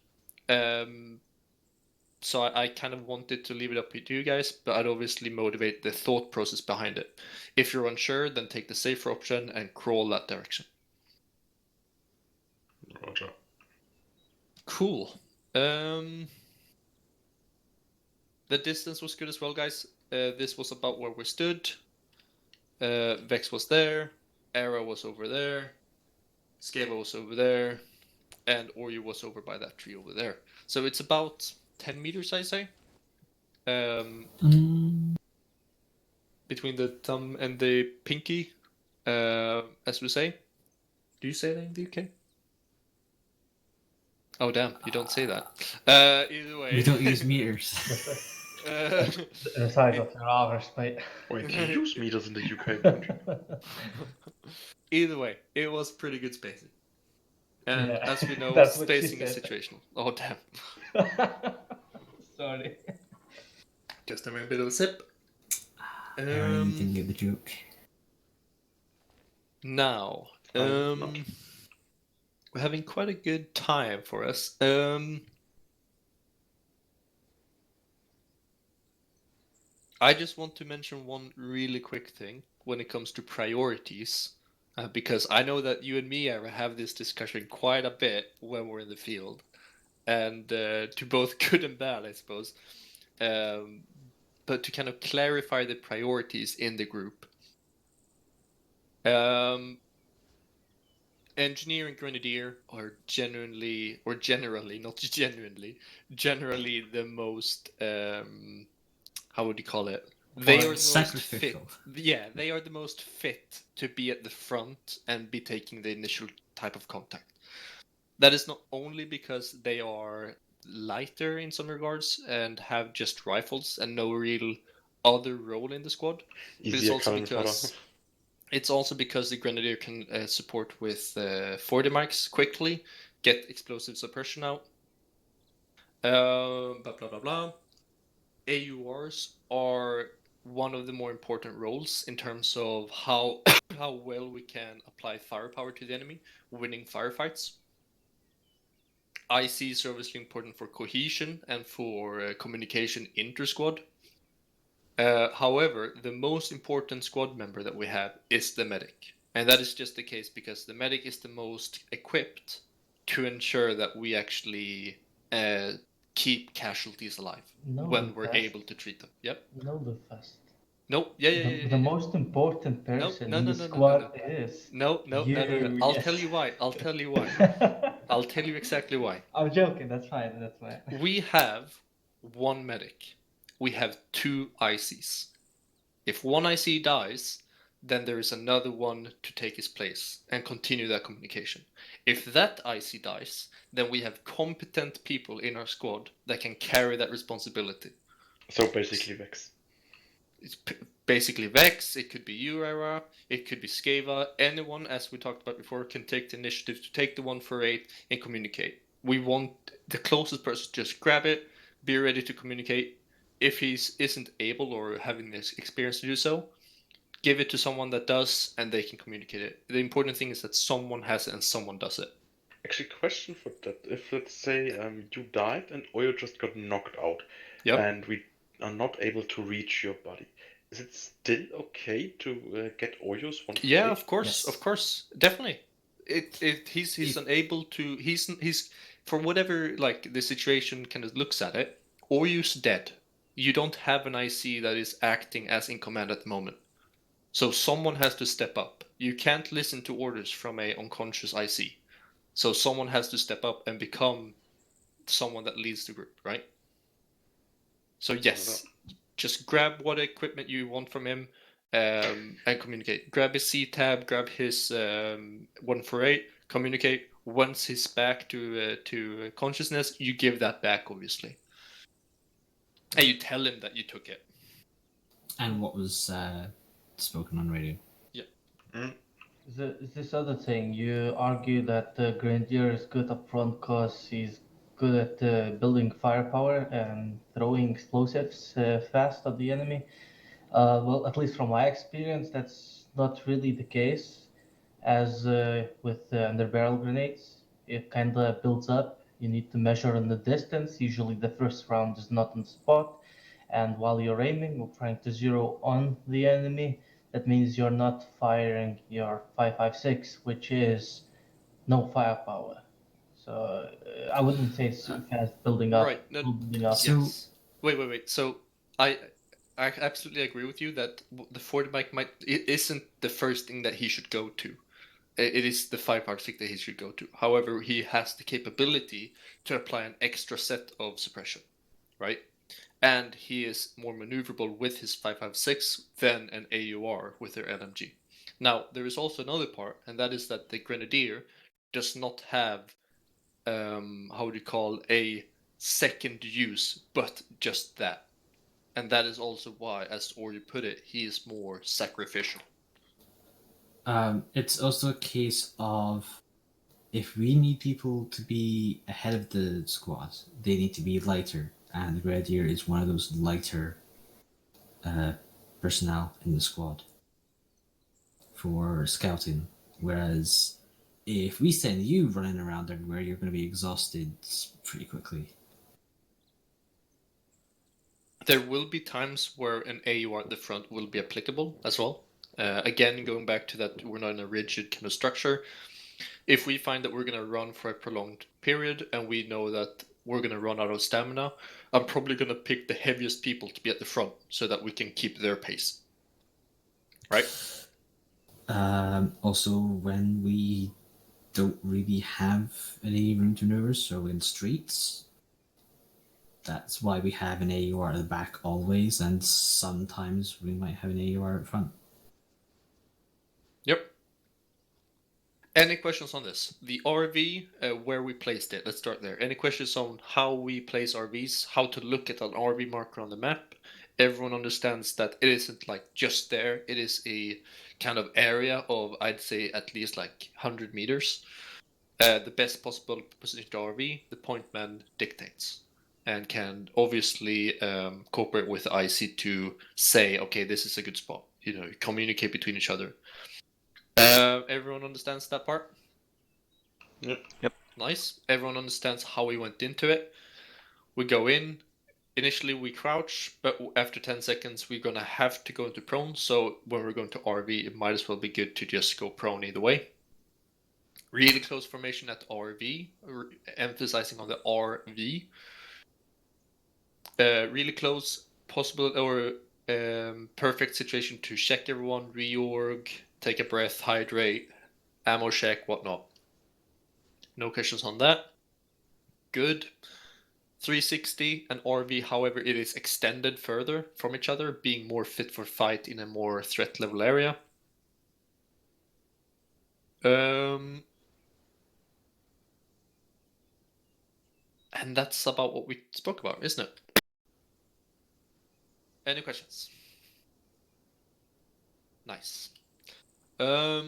Speaker 9: So I kind of wanted to leave it up to you guys, but I'd obviously motivate the thought process behind it. If you're unsure, then take the safer option and crawl that direction.
Speaker 3: Roger.
Speaker 9: Cool. The distance was good as well, guys. This was about where we stood. Vex was there. Arrow was over there. Skeva was over there. And Oryu was over by that tree over there. So it's about 10 meters, I say. Between the thumb and the pinky, as we say. Do you say that in the UK? Oh, damn, you don't say that. Either way.
Speaker 7: We don't use meters.
Speaker 5: The size of your hours, mate.
Speaker 3: Wait, you use meters in the UK, don't you?
Speaker 9: Either way, it was pretty good spacing. And as we know,
Speaker 5: That's what she
Speaker 9: spacing is
Speaker 5: said.
Speaker 9: situational. Oh, damn.
Speaker 5: Sorry.
Speaker 9: Just having a bit of a sip.
Speaker 7: Aaron didn't get the joke.
Speaker 9: Now, we're having quite a good time for us. I just want to mention one really quick thing when it comes to priorities, because I know that you and me have this discussion quite a bit when we're in the field, and to both good and bad, I suppose. But to kind of clarify the priorities in the group. Engineer and Grenadier are generally the most, how would you call it? They are the most fit. Yeah, they are the most fit to be at the front and be taking the initial type of contact. That is not only because they are lighter in some regards and have just rifles and no real other role in the squad, but it's also because
Speaker 2: It's also because the Grenadier can support with 40 mics quickly, get explosive suppression out. Blah, blah, blah, blah. AURs are one of the more important roles in terms of how how well we can apply firepower to the enemy, winning firefights. ICs are obviously important for cohesion and for communication inter-squad. However, the most important squad member that we have is the medic. And that is just the case because the medic is the most equipped to ensure that we actually keep casualties alive when we're able to treat them. Yep.
Speaker 5: No, the fast.
Speaker 2: No, yeah.
Speaker 5: The most important person in the squad is
Speaker 2: No. I'll tell you why. I'll tell you exactly why.
Speaker 5: I'm joking. That's fine.
Speaker 2: We have one medic. We have 2 ICs. If one IC dies, then there is another one to take his place and continue that communication. If that IC dies, then we have competent people in our squad that can carry that responsibility.
Speaker 3: So basically Vex.
Speaker 2: It's basically Vex, it could be you, Era, it could be Skeva. Anyone, as we talked about before, can take the initiative to take the 148 and communicate. We want the closest person to just grab it, be ready to communicate. If he isn't able or having this experience to do so, give it to someone that does, and they can communicate it. The important thing is that someone has it and someone does it.
Speaker 3: Actually, question for that. If, let's say, you died and Oyo just got knocked out,
Speaker 2: Yep.
Speaker 3: and we are not able to reach your body, is it still okay to get Oyo's one?
Speaker 2: Yeah, of course,
Speaker 7: Yes.
Speaker 2: of course, definitely. He's unable to. He's for whatever like the situation kind of looks at it. Oyu's dead. You don't have an IC that is acting as in command at the moment. So someone has to step up. You can't listen to orders from a unconscious IC. So someone has to step up and become someone that leads the group, right? So yes, just grab what equipment you want from him and communicate. Grab his C-tab, grab his 148, communicate. Once he's back to consciousness, you give that back, obviously. And you tell him that you took it.
Speaker 7: And what was spoken on radio.
Speaker 5: This other thing, you argue that the Grenadier is good up front because he's good at building firepower and throwing explosives fast at the enemy. Well, at least from my experience, that's not really the case. As with under-barrel grenades, it kind of builds up. You need to measure in the distance. Usually the first round is not on the spot. And while you're aiming or trying to zero on the enemy, that means you're not firing your 5.56, which is no firepower. So I wouldn't say it's fast building up.
Speaker 2: Right. No,
Speaker 5: building up.
Speaker 7: So-
Speaker 2: yes. Wait. So I absolutely agree with you that the 40 mic isn't the first thing that he should go to. It is the 5.6 that he should go to. However, he has the capability to apply an extra set of suppression, right? And he is more maneuverable with his 5.56 than an AUR with their LMG. Now, there is also another part, and that is that the Grenadier does not have, how would you call, a second use, but just that. And that is also why, as Ori put it, he is more sacrificial.
Speaker 7: It's also a case of if we need people to be ahead of the squad, they need to be lighter, and the Grenadier is one of those lighter personnel in the squad for scouting. Whereas if we send you running around everywhere, you're going to be exhausted pretty quickly.
Speaker 2: There will be times where an AUR at the front will be applicable as well. Again, going back to that, we're not in a rigid kind of structure. If we find that we're going to run for a prolonged period and we know that we're going to run out of stamina, I'm probably going to pick the heaviest people to be at the front so that we can keep their pace. Right?
Speaker 7: Also, when we don't really have any room to maneuver, so in streets, that's why we have an AUR at the back always, and sometimes we might have an AUR at front.
Speaker 2: Yep. Any questions on this? The RV, where we placed it. Let's start there. Any questions on how we place RVs, how to look at an RV marker on the map, everyone understands that it isn't like just there. It is a kind of area of, I'd say, at least like 100 meters. The best possible position to RV, the point man dictates, and can obviously cooperate with IC to say, okay, this is a good spot. You know, communicate between each other. Everyone understands that part?
Speaker 3: Yep.
Speaker 2: Nice. Everyone understands how we went into it. We go in. Initially, we crouch, but after 10 seconds, we're going to have to go into prone. So when we're going to RV, it might as well be good to just go prone either way. Really close formation at RV, emphasizing on the RV. Really close, possible or perfect situation to check everyone, reorg, take a breath, hydrate, ammo check, whatnot. No questions on that. Good. 360 and RV, however, it is extended further from each other, being more fit for fight in a more threat level area. And that's about what we spoke about, isn't it? Any questions? Nice. Now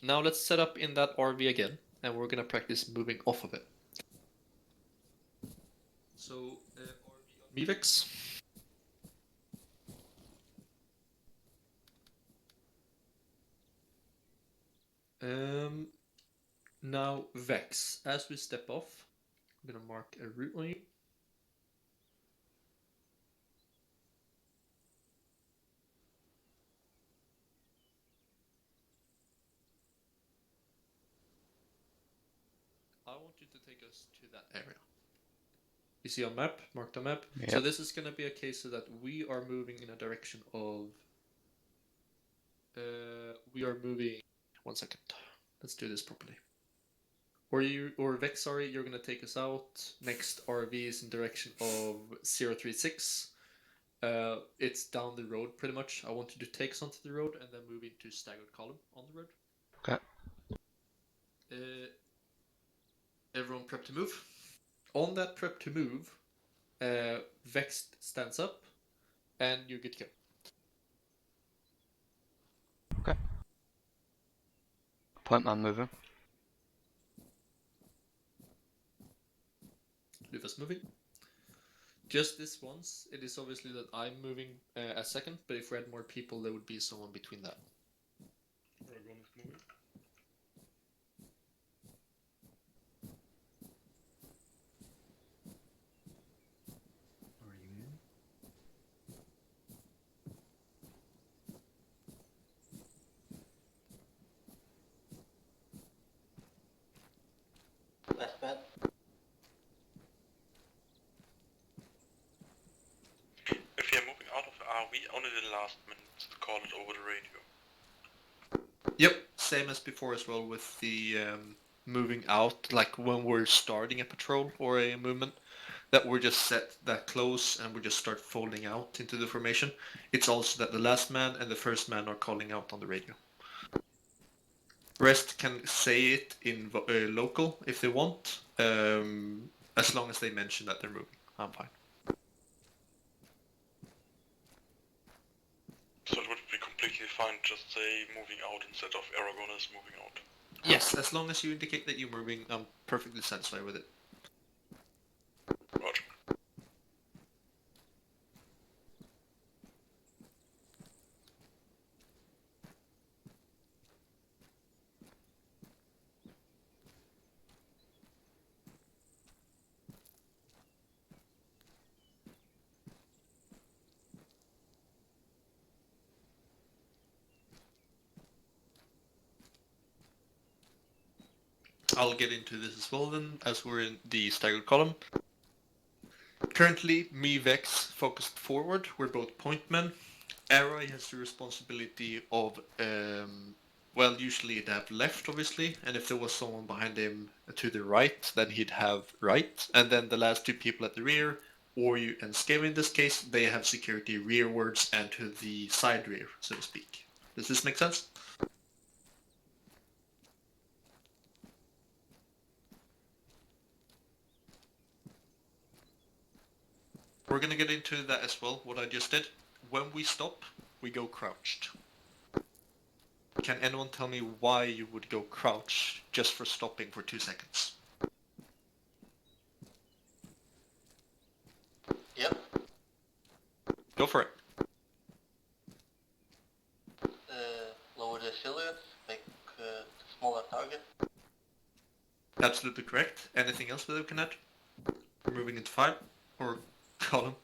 Speaker 2: let's set up in that RV again, and we're gonna practice moving off of it. So, RV on Mevex. Now Vex, as we step off, I'm gonna mark a route on you. I want you to take us to that area. You see on map, marked on map.
Speaker 6: Yep.
Speaker 2: So this is gonna be a case so that we are moving in a direction of. We are moving. 1 second. Let's do this properly. Or Vex, sorry, you're gonna take us out. Next RV is in direction of 036. It's down the road pretty much. I want you to take us onto the road and then move into staggered column on the road.
Speaker 6: Okay.
Speaker 2: Everyone prep to move. On that prep to move, Vex stands up and you're good to go.
Speaker 6: Okay. Point man moving.
Speaker 2: Lufa's moving. Just this once, it is obviously that I'm moving a second, but if we had more people, there would be someone between that.
Speaker 3: Everyone is moving.
Speaker 7: Are you in?
Speaker 5: Best bet.
Speaker 8: If you're moving out of RV, only the last minute to call it over the radio.
Speaker 2: Yep, same as before as well with the moving out, like when we're starting a patrol or a movement, that we're just set that close and we just start folding out into the formation. It's also that the last man and the first man are calling out on the radio. Rest can say it in local if they want, as long as they mention that they're moving. I'm fine.
Speaker 8: So it would be completely fine just say moving out instead of Aragon is moving out.
Speaker 2: Yes, as long as you indicate that you're moving, I'm perfectly satisfied with it.
Speaker 8: Roger.
Speaker 2: I'll get into this as well then, as we're in the staggered column. Currently, me, Vex, focused forward. We're both point men. Arrowhead has the responsibility of, well, usually he'd have left, obviously, and if there was someone behind him to the right, then he'd have right. And then the last two people at the rear, or you and Scav in this case, they have security rearwards and to the side rear, so to speak. Does this make sense?
Speaker 9: We're gonna get into that as well, what I just did. When we stop, we go crouched. Can anyone tell me why you would go crouch just for stopping for 2 seconds?
Speaker 10: Yep.
Speaker 9: Go for it.
Speaker 10: Lower the silhouette, make a smaller target.
Speaker 9: Absolutely correct. Anything else that we can add? We're moving into 5 or column.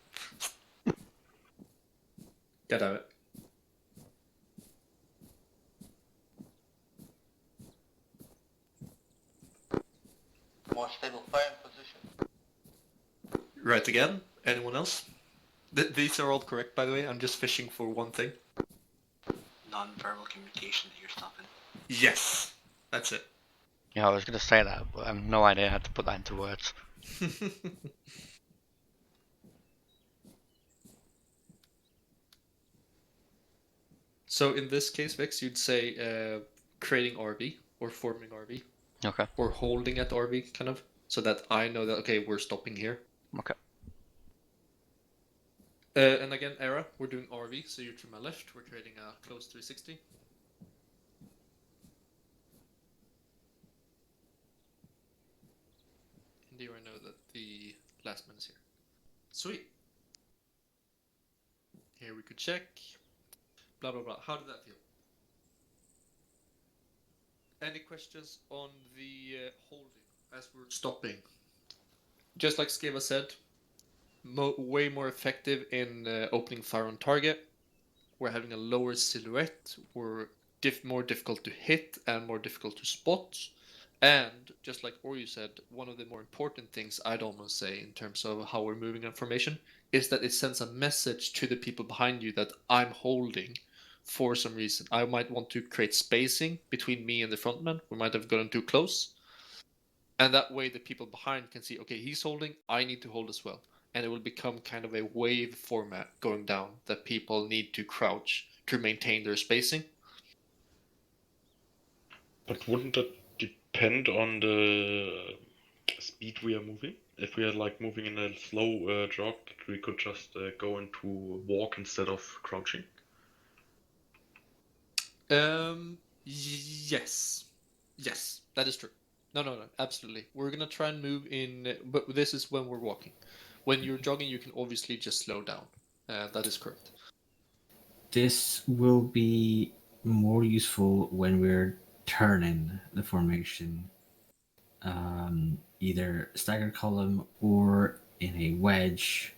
Speaker 9: Get out it.
Speaker 10: More stable firing position.
Speaker 9: Right again. Anyone else? These are all correct, by the way. I'm just fishing for one thing.
Speaker 10: Non-verbal communication that you're stopping.
Speaker 9: Yes, that's it.
Speaker 6: Yeah, I was going to say that, but I have no idea how to put that into words.
Speaker 9: So in this case, Vex, you'd say creating RV or forming RV.
Speaker 6: Okay.
Speaker 9: Or holding at RV, kind of, so that I know that, okay, we're stopping here.
Speaker 6: Okay.
Speaker 9: And again, Era, we're doing RV, so you're to my left. We're creating a close 360. And you know that the last man is here. Sweet. Here we could check. Blah, blah, blah. How did that feel? Any questions on the holding as we're stopping? Just like Skeva said, way more effective in opening fire on target. We're having a lower silhouette. We're more difficult to hit and more difficult to spot. And just like Oryu said, one of the more important things I'd almost say in terms of how we're moving information is that it sends a message to the people behind you that I'm holding for some reason. I might want to create spacing between me and the frontman. We might have gotten too close. And that way the people behind can see, okay, he's holding, I need to hold as well. And it will become kind of a wave format going down that people need to crouch to maintain their spacing.
Speaker 8: But wouldn't that depend on the speed we are moving? If we are like moving in a slow jog, we could just go into walk instead of crouching.
Speaker 9: Yes, that is true. No, absolutely. We're gonna try and move in, but this is when we're walking. When you're jogging, you can obviously just slow down. That is correct.
Speaker 7: This will be more useful when we're turning the formation, either staggered column or in a wedge.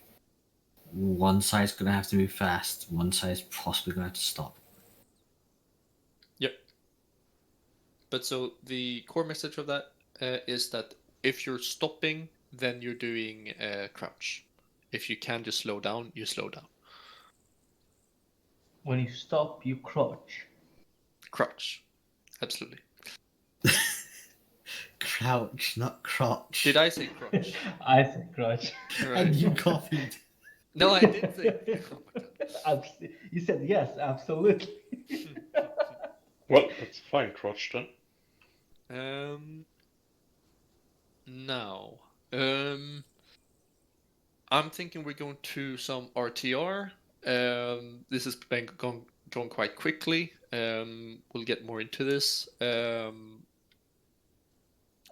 Speaker 7: One side's going to have to move fast, one side's possibly going to have to stop.
Speaker 9: Yep. But so the core message of that is that if you're stopping, then you're doing crouch. If you can just slow down, you slow down.
Speaker 5: When you stop, you crouch.
Speaker 9: Crouch. Absolutely.
Speaker 7: Crouch, not crotch.
Speaker 9: Did I say crouch?
Speaker 5: I said crouch.
Speaker 7: And you copied.
Speaker 9: No, I didn't say. Oh my God.
Speaker 5: You said yes, absolutely.
Speaker 8: Well, that's fine, crouch then.
Speaker 9: Now, I'm thinking we're going to some RTR. This has been going quite quickly. We'll get more into this.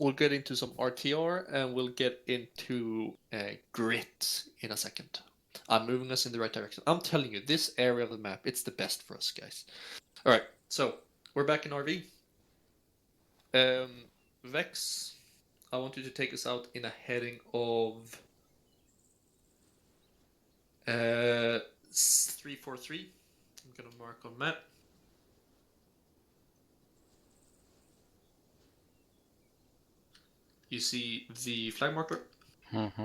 Speaker 9: We'll get into some RTR and we'll get into grit in a second. I'm moving us in the right direction. I'm telling you, this area of the map, it's the best for us, guys. All right, so we're back in RV. Vex, I want you to take us out in a heading of 343. I'm gonna mark on map. You see the flag marker?
Speaker 6: Mm-hmm.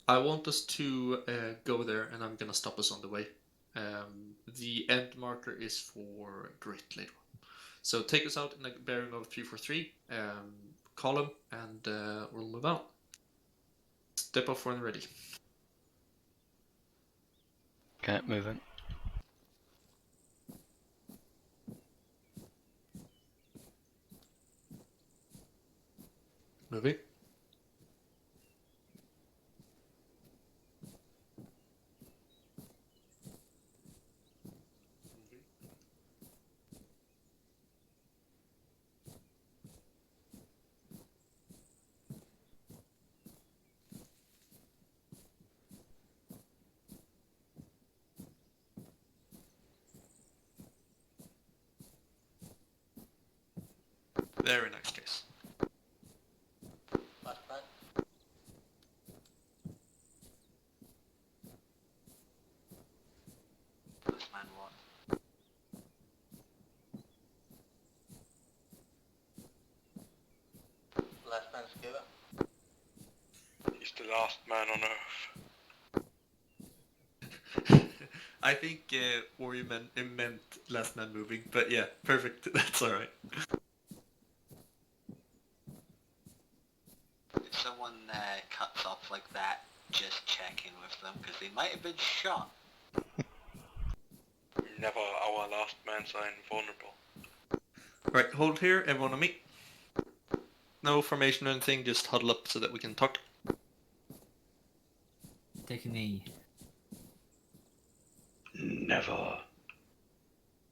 Speaker 9: I want us to go there, and I'm gonna stop us on the way. The end marker is for grit later on. So take us out in a bearing of 343, column, and we'll move out. Step off when ready.
Speaker 6: Okay, moving.
Speaker 9: Moving.
Speaker 2: Very nice case.
Speaker 10: Last man.
Speaker 11: Last man what?
Speaker 10: Last man Skiva.
Speaker 8: He's the last man on Earth.
Speaker 2: I think Ori meant last man moving, but yeah, perfect. That's alright.
Speaker 11: If someone cuts off like that, just check in with them, because they might have been shot.
Speaker 8: Never, our last mans are invulnerable.
Speaker 2: Right, hold here, everyone on me. No formation or anything, just huddle up so that we can talk.
Speaker 7: Take a knee.
Speaker 8: Never.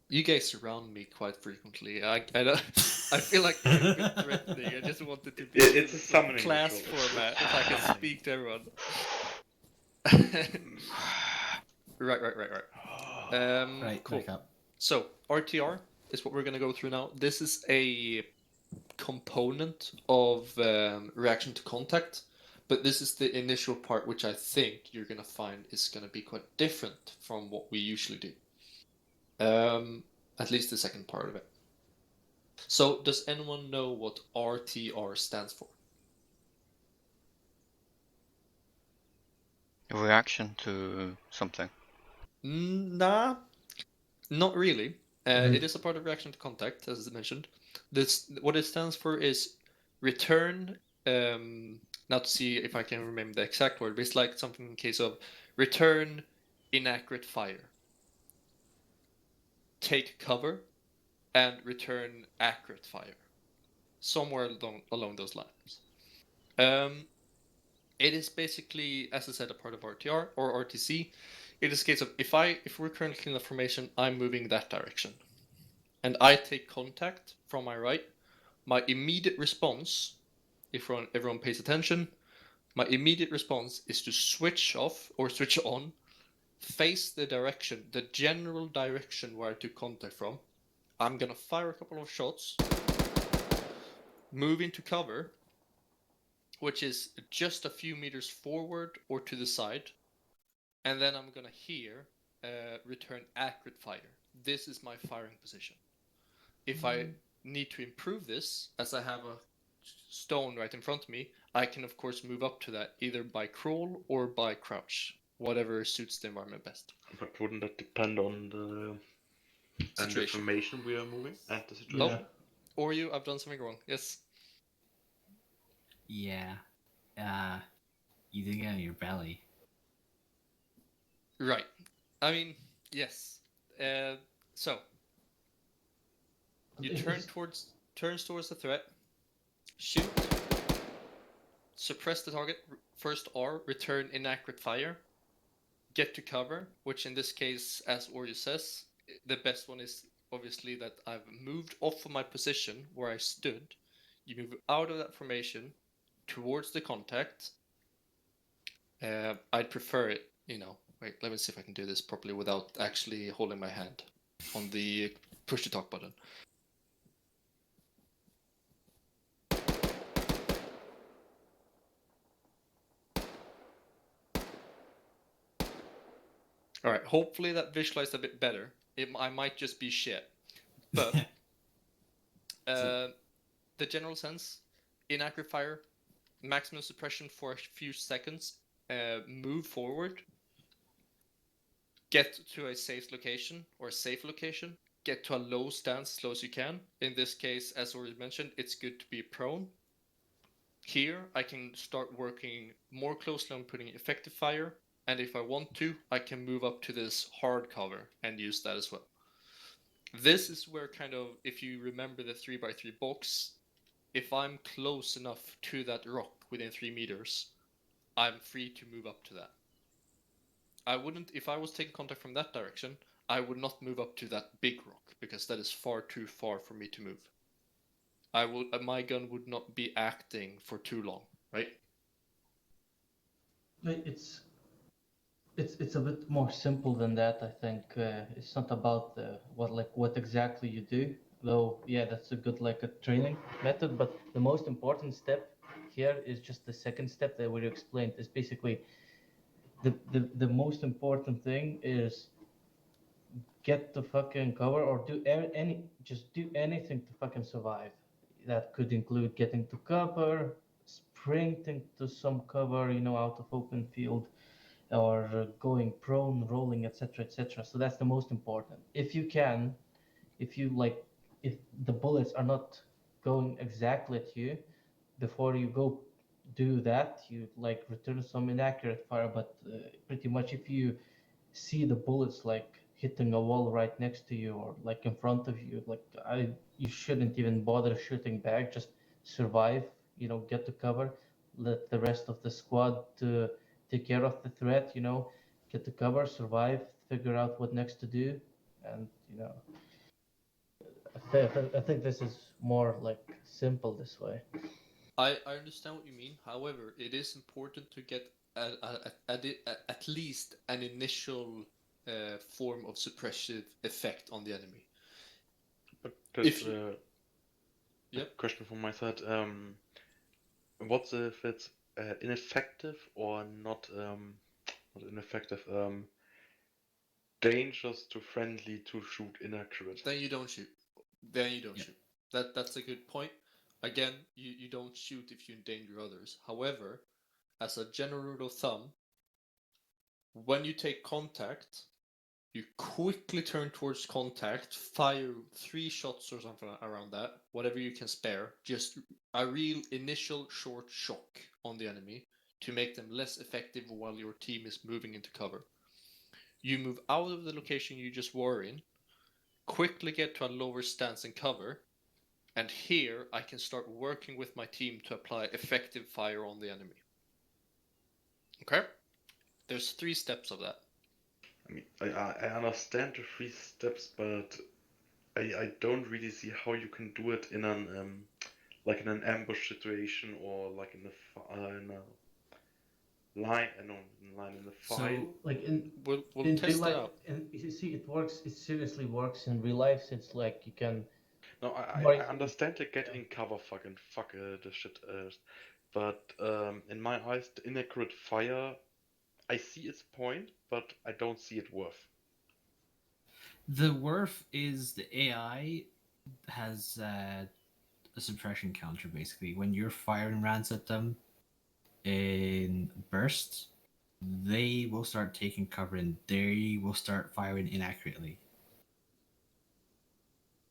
Speaker 2: You guys surround me quite frequently. I don't. I feel like it's a bit threatening. I just wanted to be
Speaker 8: It's a summoning
Speaker 2: class
Speaker 8: ritual.
Speaker 2: format if I can speak to everyone. Right.
Speaker 7: Right,
Speaker 2: Cool.
Speaker 7: back up.
Speaker 2: So RTR is what we're gonna go through now. This is a component of reaction to contact, but this is the initial part which I think you're gonna find is gonna be quite different from what we usually do. At least the second part of it. So does anyone know what RTR stands for?
Speaker 6: A reaction to something.
Speaker 2: Nah, not really. It is a part of reaction to contact, as I mentioned. What it stands for is return. Now to see if I can remember the exact word, but it's like something in case of return inaccurate fire, take cover, and return accurate fire. Somewhere along those lines. It is basically, as I said, a part of RTR or RTC. It is a case of if we're currently in the formation, I'm moving that direction, and I take contact from my right. My immediate response, if everyone pays attention, my immediate response is to switch off or switch on, face the direction, the general direction where I took contact from. I'm gonna fire a couple of shots, move into cover, which is just a few meters forward or to the side, and then I'm gonna here return accurate fire. This is my firing position. If I need to improve this, as I have a stone right in front of me, I can of course move up to that either by crawl or by crouch, whatever suits the environment best.
Speaker 8: But wouldn't that depend on the
Speaker 2: Situation.
Speaker 8: information we are moving and the situation?
Speaker 5: Yeah.
Speaker 2: Or I've done something wrong. Yes.
Speaker 7: Yeah. You didn't get on your belly.
Speaker 2: Right. I mean, yes. So you turns towards the threat, shoot, suppress the target, first R, return inaccurate fire, get to cover, which in this case, as Oreo says, the best one is obviously that I've moved off of my position where I stood. You move out of that formation towards the contact. I'd prefer it, wait, let me see if I can do this properly without actually holding my hand on the push to talk button. All right, hopefully that visualized a bit better. I might just be shit, but the general sense, inaccurate fire, maximum suppression for a few seconds, move forward, get to a safe location or a safe location, get to a low stance as low as you can. In this case, as already mentioned, it's good to be prone. Here, I can start working more closely on putting effective fire, and if I want to, I can move up to this hard cover and use that as well. This is where kind of, if you remember the 3x3 box, if I'm close enough to that rock within 3 meters, I'm free to move up to that. I wouldn't, if I was taking contact from that direction, I would not move up to that big rock because that is far too far for me to move. My gun would not be acting for too long, right?
Speaker 5: It's a bit more simple than that, I think. It's not about what exactly you do. Though, yeah, that's a good like a training method. But the most important step here is just the second step that we explained. Is basically the most important thing is get the fucking cover or do just do anything to fucking survive. That could include getting to cover, sprinting to some cover, out of open field, or going prone, rolling, etc., etc. So that's the most important. If you can, if you like, if the bullets are not going exactly at you, before you go do that, you like return some inaccurate fire. But pretty much, if you see the bullets like hitting a wall right next to you or like in front of you, you shouldn't even bother shooting back. Just survive, get to cover, let the rest of the squad take care of the threat, get to cover, survive, figure out what next to do. And I think this is more like simple this way.
Speaker 9: I understand what you mean. However, it is important to get at least an initial form of suppressive effect on the enemy.
Speaker 8: But that's
Speaker 9: If you-
Speaker 8: a question from my side. What if it's ineffective or not ineffective? Dangerous to friendly to shoot inaccurate.
Speaker 9: Then you don't shoot. Shoot. That's a good point. Again, you don't shoot if you endanger others. However, as a general rule of thumb, when you take contact, you quickly turn towards contact, fire 3 shots or something around that, whatever you can spare, just a real initial short shock on the enemy to make them less effective while your team is moving into cover. You move out of the location you just were in, quickly get to a lower stance and cover, and here I can start working with my team to apply effective fire on the enemy. Okay? There's 3 steps of that.
Speaker 8: I mean, I understand the 3 steps, but I don't really see how you can do it in an like in an ambush situation or like in a line in the file.
Speaker 7: So,
Speaker 5: like
Speaker 9: we'll
Speaker 5: in
Speaker 9: test
Speaker 5: real life,
Speaker 9: it out.
Speaker 5: and you see, it works. It seriously works in real life. Since like you can.
Speaker 8: No, I
Speaker 5: Right.
Speaker 8: understand to get in cover, fuck the shit. But in my eyes, the inaccurate fire, I see its point, but I don't see it worth.
Speaker 7: the worth is the AI has a suppression counter, basically. When you're firing rounds at them in bursts, they will start taking cover and they will start firing inaccurately.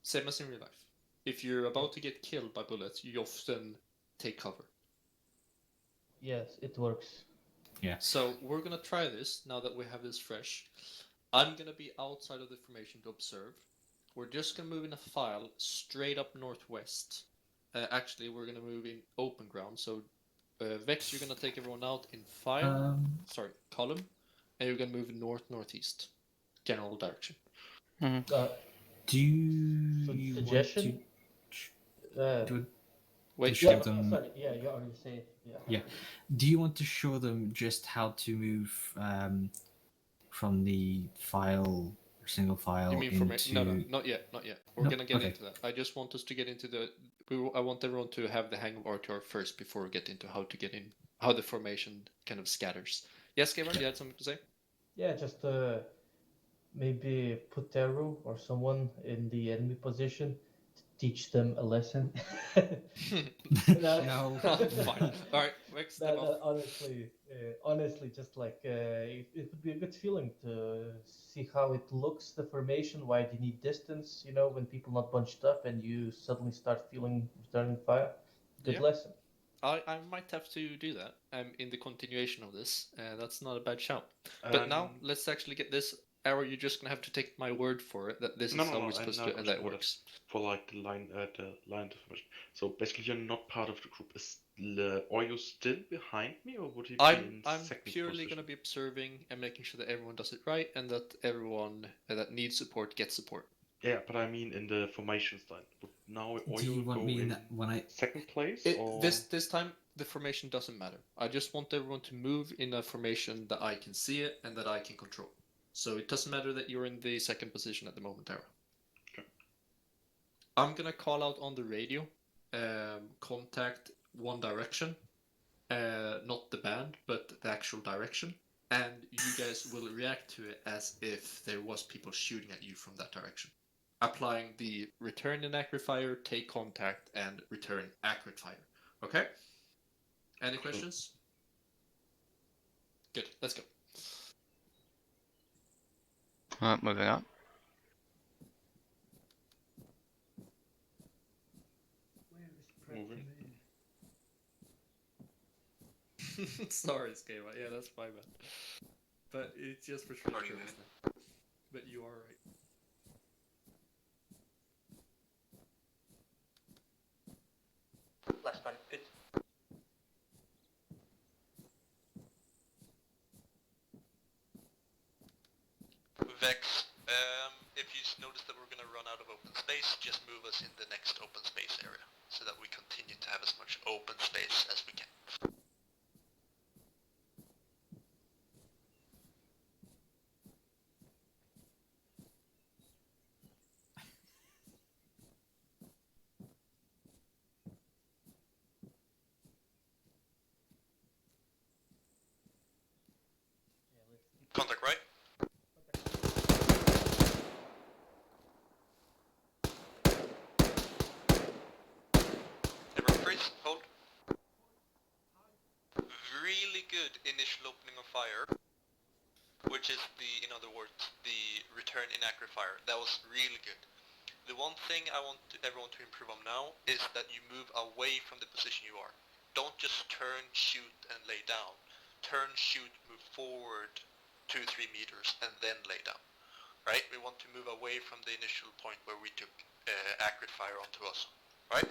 Speaker 9: Same as in real life. If you're about to get killed by bullets, you often take cover.
Speaker 5: Yes, it works.
Speaker 7: Yeah.
Speaker 9: So we're gonna try this now that we have this fresh. I'm gonna be outside of the formation to observe. We're just gonna move in a file straight up northwest. Actually, we're gonna move in open ground. So Vex, you're gonna take everyone out in file. Column, and you're gonna move northeast, general direction.
Speaker 7: Do you
Speaker 5: suggestion?
Speaker 7: want to
Speaker 9: wait,
Speaker 7: show them?
Speaker 5: Sorry, yeah, you already said,
Speaker 7: Yeah. Do you want to show them just how to move from the file, single file,
Speaker 9: you mean
Speaker 7: into?
Speaker 9: No, not yet. We're
Speaker 7: No?
Speaker 9: gonna get
Speaker 7: Okay.
Speaker 9: into that. I just want us to get into the. I want everyone to have the hang of RTR first before we get into how to get in, how the formation kind of scatters. Yes, Gamer, you had something to say?
Speaker 5: Yeah, just maybe put Teru or someone in the enemy position to teach them a lesson.
Speaker 7: No.
Speaker 9: Fine. All right, Vex, step off.
Speaker 5: Honestly, just like it would be a good feeling to see how it looks, the formation, why do you need distance, when people not bunched up and you suddenly start feeling returning fire. Good lesson.
Speaker 9: I might have to do that in the continuation of this. That's not a bad shout. But now, let's actually get this. Arrow, you're just going to have to take my word for it that this is how we're supposed to do it, and that works.
Speaker 8: For like the line information. So basically, you're not part of the group. Are you still behind me, or would you be in
Speaker 9: I'm
Speaker 8: second
Speaker 9: purely
Speaker 8: position?
Speaker 9: going to be observing and making sure that everyone does it right, and that everyone that needs support gets support.
Speaker 8: Yeah, but I mean in the formation style. Now, or
Speaker 7: Do you want
Speaker 8: go
Speaker 7: me
Speaker 8: in
Speaker 7: when I
Speaker 8: second place? Or...
Speaker 9: This time the formation doesn't matter. I just want everyone to move in a formation that I can see it and that I can control. So it doesn't matter that you're in the second position at the moment, Arrow.
Speaker 8: Okay.
Speaker 9: I'm gonna call out on the radio, contact one direction, not the band, but the actual direction, and you guys will react to it as if there was people shooting at you from that direction. Applying the return inaccurate fire, take contact, and return accurate fire. Okay? Any questions? Good, let's go.
Speaker 6: Alright, moving up.
Speaker 8: Moving.
Speaker 9: Sorry, Skava. Yeah, that's my bad. But it's just for sure. But you are right.
Speaker 10: Last one, good.
Speaker 12: Vex, if you notice that we're gonna run out of open space, just move us in the next open space area, so that we continue to have as much open space as we can. Contact right. Everyone freeze, hold. Really good initial opening of fire, which is in other words, the return inaccurate fire. That was really good. The one thing I want everyone to improve on now is that you move away from the position you are. Don't just turn, shoot, and lay down. Turn, shoot, move forward 2-3 meters, and then lay down. Right? We want to move away from the initial point where we took accurate fire onto us. Right?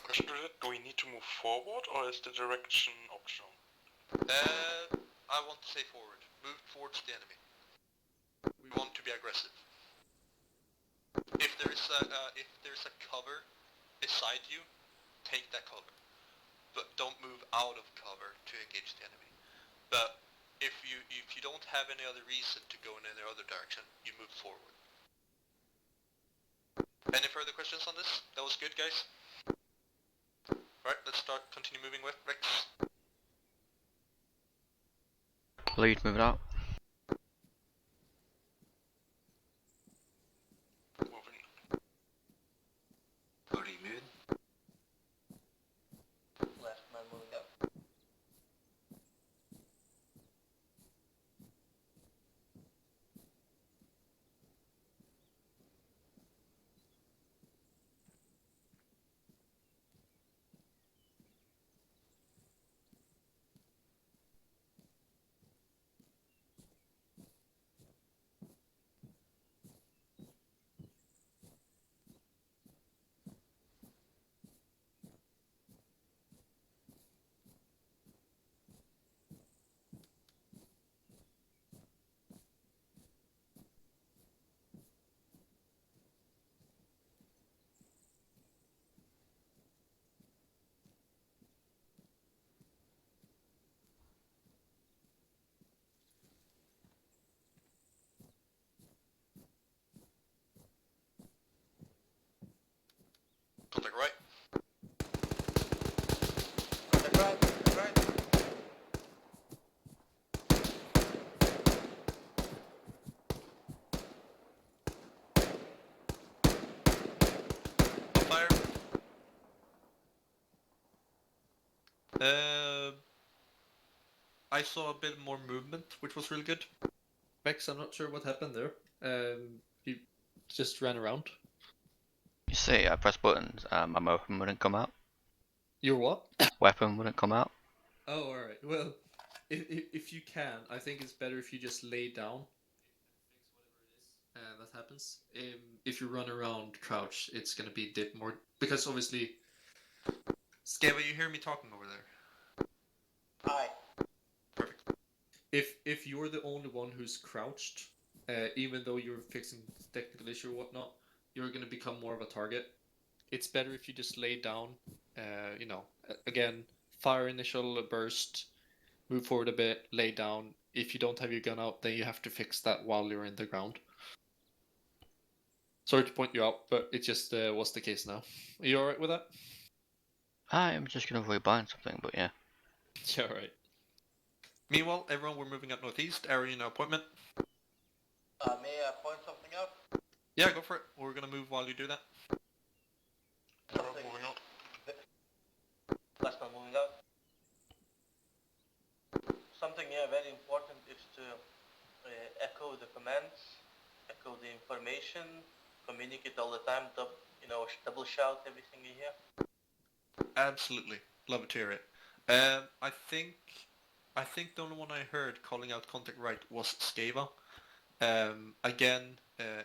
Speaker 8: Question to that, do we need to move forward or is the direction optional?
Speaker 12: I want to say forward. Move towards the enemy. We want to be aggressive. If there is a cover beside you, take that cover. But don't move out of cover to engage the enemy. But if you don't have any other reason to go in any other direction, you move forward. Any further questions on this? That was good, guys. Alright, let's continue moving with Rex.
Speaker 6: Lead, moving out.
Speaker 12: Moving.
Speaker 11: Body mood.
Speaker 10: Last man moving up.
Speaker 12: Contact right.
Speaker 10: Contact right, contact right.
Speaker 12: Fire.
Speaker 9: I saw a bit more movement, which was really good. Vex, I'm not sure what happened there. You just ran around.
Speaker 6: You see, I pressed buttons, my weapon wouldn't come out.
Speaker 9: Your what?
Speaker 6: Weapon wouldn't come out.
Speaker 9: Oh, alright. Well, if you can, I think it's better if you just lay down and that happens. If you run around crouch, it's gonna be a bit more, because obviously... Skava, you hear me talking over there?
Speaker 10: Aye.
Speaker 9: Perfect. If you're the only one who's crouched, even though you're fixing technical issue or whatnot, you're gonna become more of a target. It's better if you just lay down, again, fire initial burst, move forward a bit, lay down. If you don't have your gun out, then you have to fix that while you're in the ground.
Speaker 2: Sorry to point you out, but it just was the case now. Are you alright with that?
Speaker 6: I'm just gonna avoid buying something, but yeah.
Speaker 2: Yeah, right. Meanwhile, everyone, we're moving up northeast. Arrow, you know appointment.
Speaker 10: May I point something out?
Speaker 2: Yeah, go for it. We're gonna move while you do that.
Speaker 10: Moving up. Last one moving out. Something very important is to echo the commands, echo the information, communicate all the time, double shout everything you hear.
Speaker 2: Absolutely. Love to hear it. I think the only one I heard calling out contact right was Skava. Again,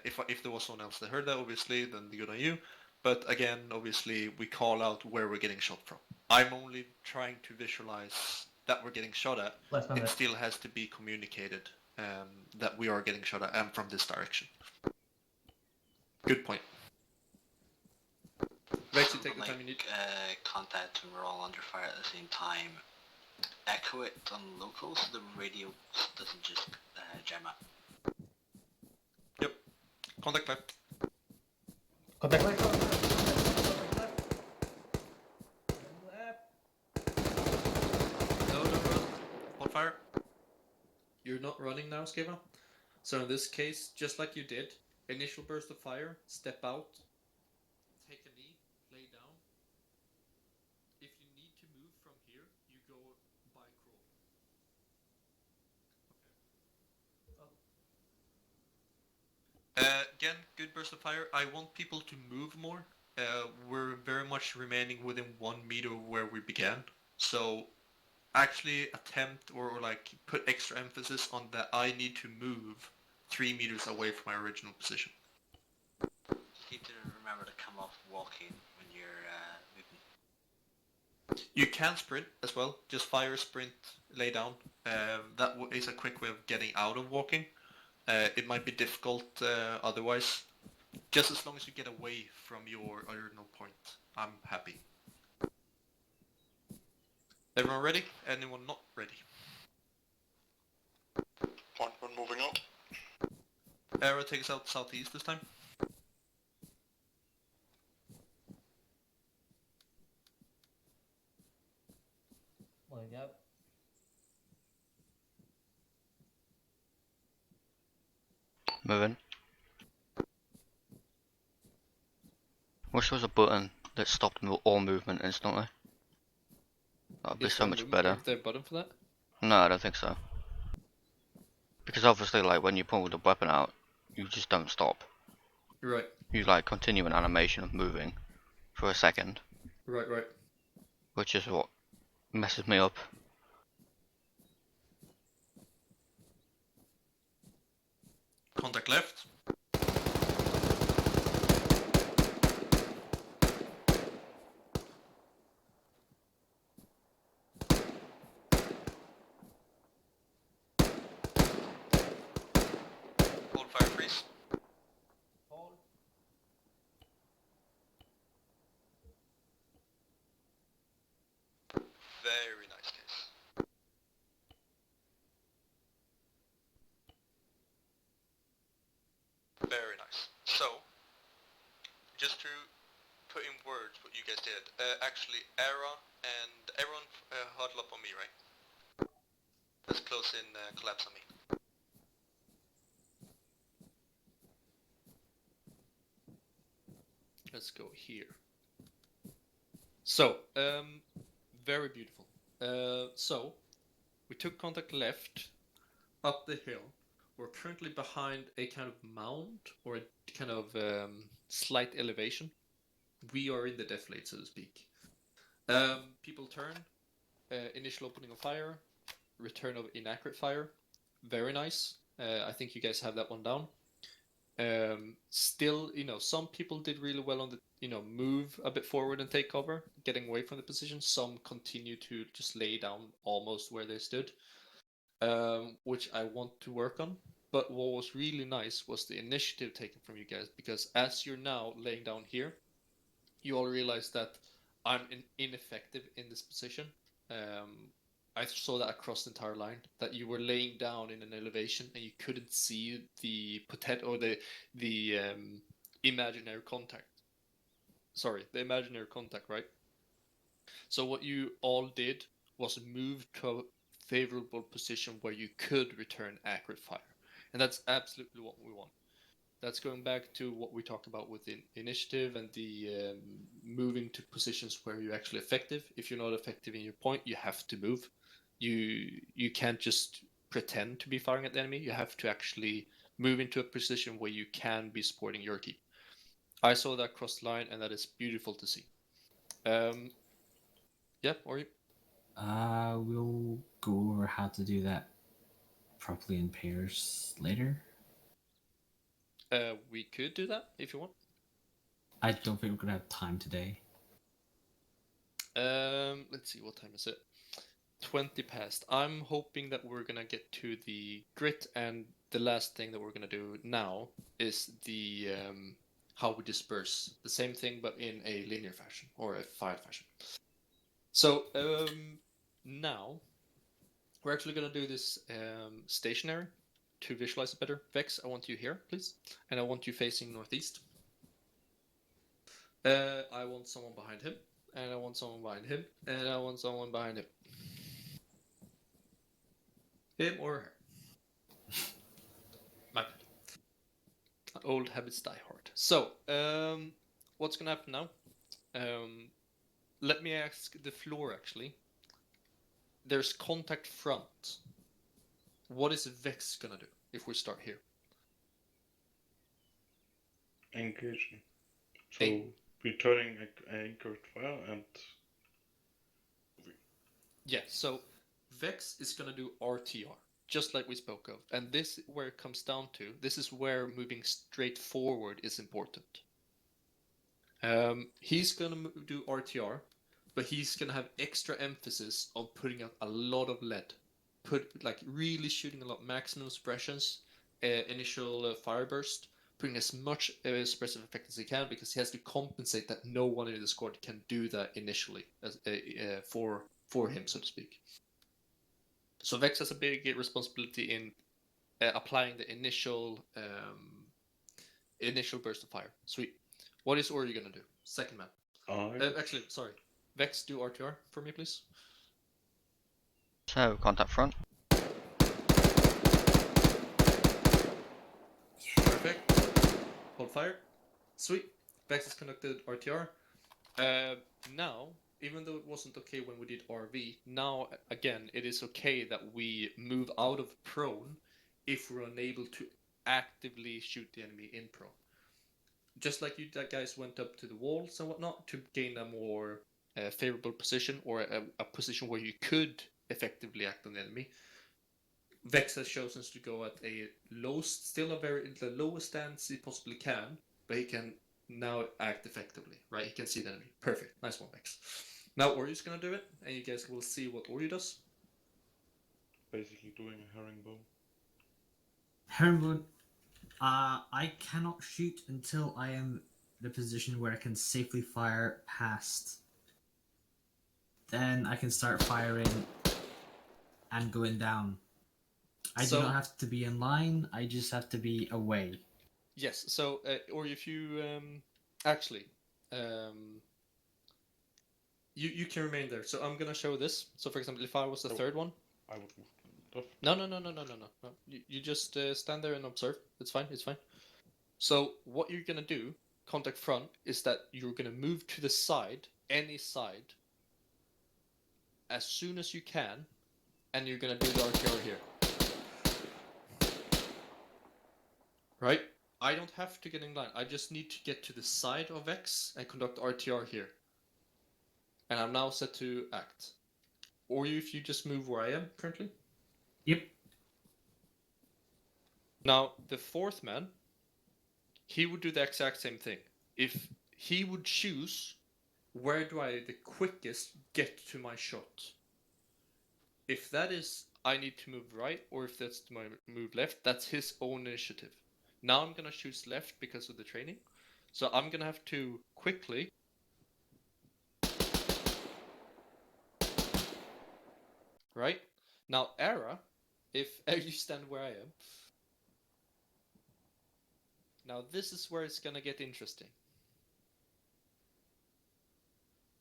Speaker 2: if there was someone else that heard that, obviously, then good on you. But again, obviously, we call out where we're getting shot from. I'm only trying to visualize that we're getting shot at. It still has to be communicated that we are getting shot at and from this direction. Good point. Rex, you take the time you need.
Speaker 11: Contact when we're all under fire at the same time. Echo it on local so the radio doesn't just jam up.
Speaker 2: Yep. Contact left.
Speaker 5: Contact left.
Speaker 2: No, don't run. Hold fire. You're not running now, Skava. So in this case, just like you did, initial burst of fire, step out, take a knee, lay down. If you need to move from here, you go by crawl. Again, good burst of fire. I want people to move more. We're very much remaining within 1 meter of where we began. So actually attempt or like put extra emphasis on that I need to move 3 meters away from my original position.
Speaker 11: You need to remember to come off walking when you're moving.
Speaker 2: You can sprint as well. Just fire, sprint, lay down. That is a quick way of getting out of walking. It might be difficult otherwise. Just as long as you get away from your original point, I'm happy. Everyone ready? Anyone not ready?
Speaker 12: Point one moving up.
Speaker 2: Arrow takes out southeast this time.
Speaker 5: Moving up.
Speaker 6: Moving. Wish there was a button that stopped all movement instantly. That would be so much better.
Speaker 2: Is there a button for that?
Speaker 6: No, I don't think so. Because obviously, like, when you pull the weapon out, you just don't stop.
Speaker 2: Right.
Speaker 6: You, like, continue an animation of moving for a second.
Speaker 2: Right.
Speaker 6: Which is what messes me up.
Speaker 2: Contact left. Hold fire freeze.
Speaker 5: Hold.
Speaker 12: Very nice case. Very nice. So, just to put in words what you guys did, actually, Era and everyone huddle up on me, right? Let's close in collapse on me.
Speaker 2: Let's go here. So, very beautiful. So, we took contact left, up the hill. We're currently behind a kind of mound or a kind of slight elevation. We are in the defilade, so to speak. People turn, initial opening of fire, return of inaccurate fire. Very nice. I think you guys have that one down. Still, some people did really well on the, move a bit forward and take cover, getting away from the position. Some continue to just lay down almost where they stood, which I want to work on. But what was really nice was the initiative taken from you guys, because as you're now laying down here, you all realize that I'm ineffective in this position. I saw that across the entire line, that you were laying down in an elevation and you couldn't see the imaginary contact. Sorry, the imaginary contact, right? So what you all did was move to a favorable position where you could return accurate fire. And that's absolutely what we want. That's going back to what we talked about with the initiative and the moving to positions where you're actually effective. If you're not effective in your point, you have to move. You can't just pretend to be firing at the enemy. You have to actually move into a position where you can be supporting your team. I saw that cross the line, and that is beautiful to see. Yeah, or
Speaker 7: We'll go over how to do that properly in pairs later.
Speaker 2: we could do that if you want.
Speaker 7: I don't think we're gonna have time today.
Speaker 2: Let's see, what time is it? 20 past. I'm hoping that we're gonna get to the grit, and the last thing that we're gonna do now is the how we disperse. The same thing, but in a linear fashion or a file fashion. So now we're actually gonna do this stationary to visualize it better. Vex, I want you here, please, and I want you facing northeast. I want someone behind him, and I want someone behind him, and I want someone behind him. Him or her. My bad. Old habits die hard. So, what's gonna happen now? Let me ask the floor, actually. There's contact front. What is Vex gonna do if we start here?
Speaker 8: Engaging. So, returning anchored fire and...
Speaker 2: Yeah, so Vex is gonna do RTR, just like we spoke of. And this is where it comes down to. This is where moving straight forward is important. He's gonna do RTR, but he's gonna have extra emphasis on putting out a lot of lead. Really shooting a lot, maximum suppressions, initial fire burst, putting as much suppressive effect as he can, because he has to compensate that no one in the squad can do that initially as, for him, so to speak. So Vex has a big responsibility in applying the initial burst of fire. Sweet. What is Ori gonna do? Second man. Actually, sorry. Vex, do RTR for me, please.
Speaker 6: So, contact front.
Speaker 2: Perfect. Hold fire. Sweet. Vex has conducted RTR. Now, even though it wasn't okay when we did RV, now, again, it is okay that we move out of prone if we're unable to actively shoot the enemy in prone. Just like you guys went up to the walls and whatnot to gain a more favorable position, or a position where you could effectively act on the enemy. Vex has chosen to go at a low, the lowest stance he possibly can, but he can now act effectively, right? He can see the enemy. Perfect. Nice one, Vex. Now Ori's gonna do it, and you guys will see what Ori does.
Speaker 8: Basically doing a herringbone.
Speaker 7: Herringbone. I cannot shoot until I am in a position where I can safely fire past. Then I can start firing and going down. I do not have to be in line, I just have to be away.
Speaker 2: Yes, so, or if you, you can remain there. So I'm gonna show this. So for example, if I was the third one.
Speaker 8: I would move left.
Speaker 2: No. You just stand there and observe. It's fine, it's fine. So what you're gonna do, contact front, is that you're gonna move to the side, any side, as soon as you can, and you're gonna do the RTR here. Right? I don't have to get in line. I just need to get to the side of X and conduct RTR here. And I'm now set to act. Or if you just move where I am currently.
Speaker 7: Yep.
Speaker 2: Now, the fourth man, he would do the exact same thing. If he would choose, where do I the quickest get to my shot? If that is, I need to move right, or if that's my move left, that's his own initiative. Now I'm gonna choose left because of the training. So I'm gonna have to quickly right? Now Era, if you stand where I am. Now this is where it's gonna get interesting.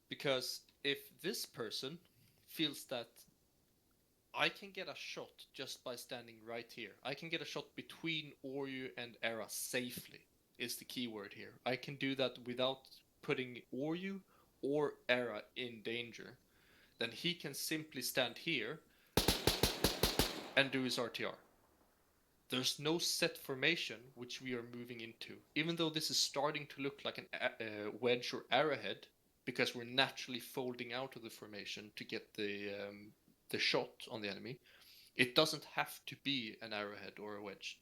Speaker 2: Because if this person feels that I can get a shot just by standing right here. I can get a shot between Oryu and Era safely, is the key word here. I can do that without putting Oryu or Era in danger. Then he can simply stand here and do his RTR. There's no set formation which we are moving into. Even though this is starting to look like a wedge or arrowhead, because we're naturally folding out of the formation to get the shot on the enemy, it doesn't have to be an arrowhead or a wedge.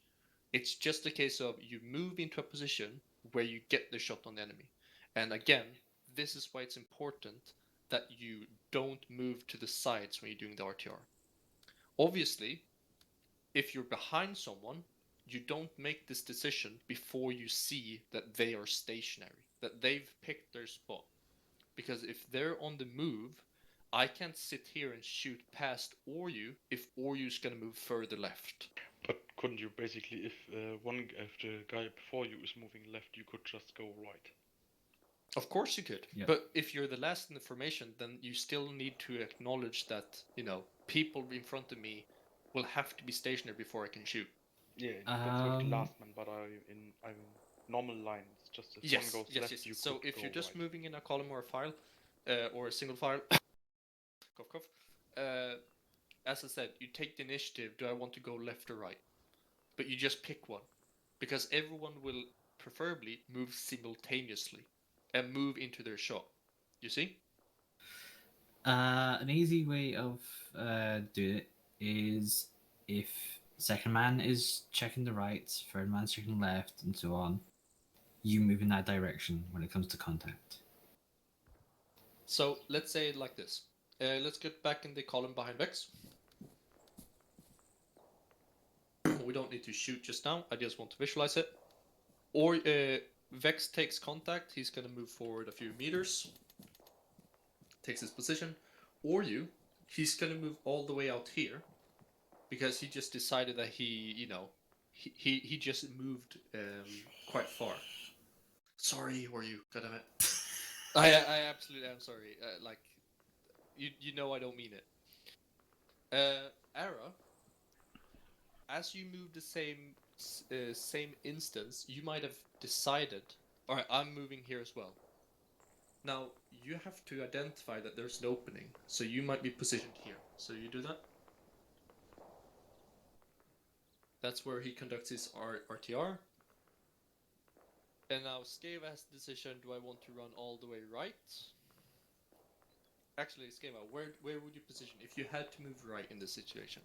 Speaker 2: It's just a case of you move into a position where you get the shot on the enemy. And again, this is why it's important that you don't move to the sides when you're doing the RTR. Obviously, if you're behind someone, you don't make this decision before you see that they are stationary, that they've picked their spot. Because if they're on the move, I can't sit here and shoot past Oryu if Oryu's gonna move further left.
Speaker 8: But couldn't you basically, if the guy before you is moving left, you could just go right?
Speaker 2: Of course you could.
Speaker 7: Yeah.
Speaker 2: But if you're the last in the formation, then you still need to acknowledge that, you know, people in front of me will have to be stationary before I can shoot.
Speaker 8: Yeah, that's with the last man, but in normal line, it's just if
Speaker 2: Yes,
Speaker 8: one goes
Speaker 2: yes,
Speaker 8: left,
Speaker 2: yes.
Speaker 8: you
Speaker 2: So
Speaker 8: could
Speaker 2: if
Speaker 8: go
Speaker 2: you're just
Speaker 8: right.
Speaker 2: moving in a column or a file, or a single file, cough, cough. As I said, you take the initiative. Do I want to go left or right? But you just pick one, because everyone will preferably move simultaneously and move into their shot. You see?
Speaker 7: An easy way of doing it is if second man is checking the right, third man's checking left, and so on, you move in that direction when it comes to contact.
Speaker 2: So let's say it like this. Let's get back in the column behind Vex. We don't need to shoot just now. I just want to visualize it. Or Vex takes contact. He's going to move forward a few meters. Takes his position. Or he's going to move all the way out here. Because he just decided that he just moved quite far. Sorry, or you, goddammit. I absolutely am sorry. Like, you know I don't mean it. Ara, as you move the same instance, you might have decided, alright, I'm moving here as well. Now, you have to identify that there's an opening, so you might be positioned here. So you do that. That's where he conducts his RTR. And now Skeva has the decision, do I want to run all the way right? Actually, Skeva, where would you position if you had to move right in this situation?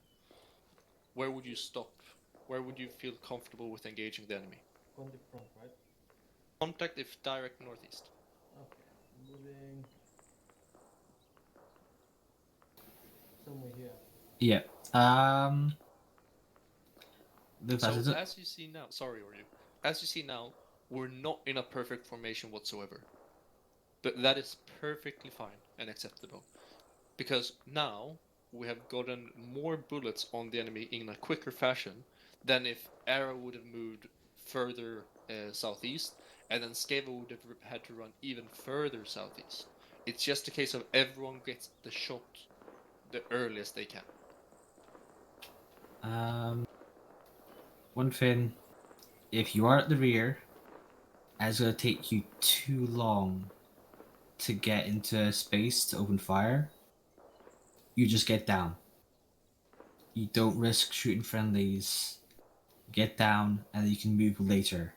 Speaker 2: Where would you stop? Where would you feel comfortable with engaging the enemy?
Speaker 5: On the front, right?
Speaker 2: Contact if direct northeast.
Speaker 5: Okay, moving somewhere here.
Speaker 7: Yeah.
Speaker 2: So as you see now, sorry, Oryu. As you see now, we're not in a perfect formation whatsoever. But that is perfectly fine and acceptable. Because now we have gotten more bullets on the enemy in a quicker fashion than if Arrow would have moved further southeast, and then Skeva would have had to run even further southeast. It's just a case of everyone gets the shot the earliest they can.
Speaker 7: One thing, if you are at the rear, it's going to take you too long to get into space to open fire. You just get down. You don't risk shooting friendlies. Get down, and you can move later.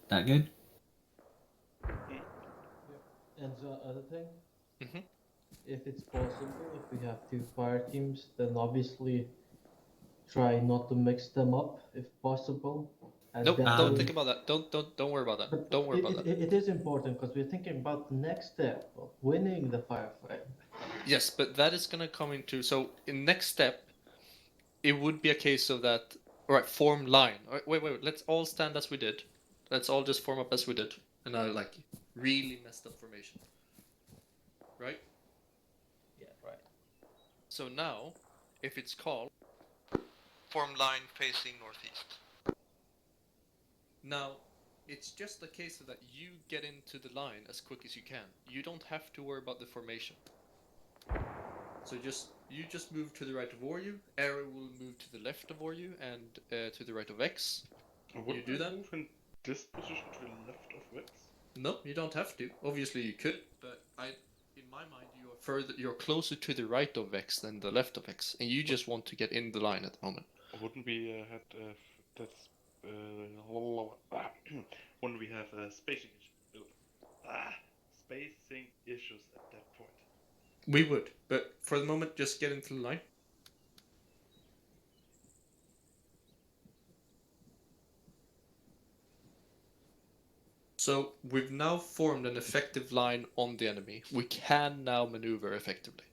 Speaker 7: That good?
Speaker 5: Yep. And the other thing,
Speaker 2: Mm-hmm.
Speaker 5: if it's possible, if we have two fire teams, then obviously try not to mix them up if possible. And
Speaker 2: Nope,
Speaker 5: then
Speaker 2: don't think about that. Don't worry about that.
Speaker 5: But
Speaker 2: Don't worry about that.
Speaker 5: It is important because we're thinking about the next step of winning the firefight.
Speaker 2: Yes, but that is gonna come into in next step, it would be a case of that. All right, form line. All right, wait. Let's all stand as we did. Let's all just form up as we did, and I like really messed up formation. Right.
Speaker 5: Yeah. Right.
Speaker 2: So now, if it's called,
Speaker 12: Form line facing northeast.
Speaker 9: Now, it's just a case of that you get into the line as quick as you can. You don't have to worry about the formation. So you just move to the right of Oryu. Arrow will move to the left of Oryu and to the right of X.
Speaker 8: Wouldn't
Speaker 9: do
Speaker 8: I
Speaker 9: that?
Speaker 8: move in this position to the left of Vex?
Speaker 9: No, you don't have to. Obviously you could, but in my mind, you're closer to the right of X than the left of X, and you just want to get in the line at the moment.
Speaker 8: Wouldn't we wouldn't we have spacing issues at that point?
Speaker 9: We would, but for the moment, just get into the line. So we've now formed an effective line on the enemy. We can now maneuver effectively.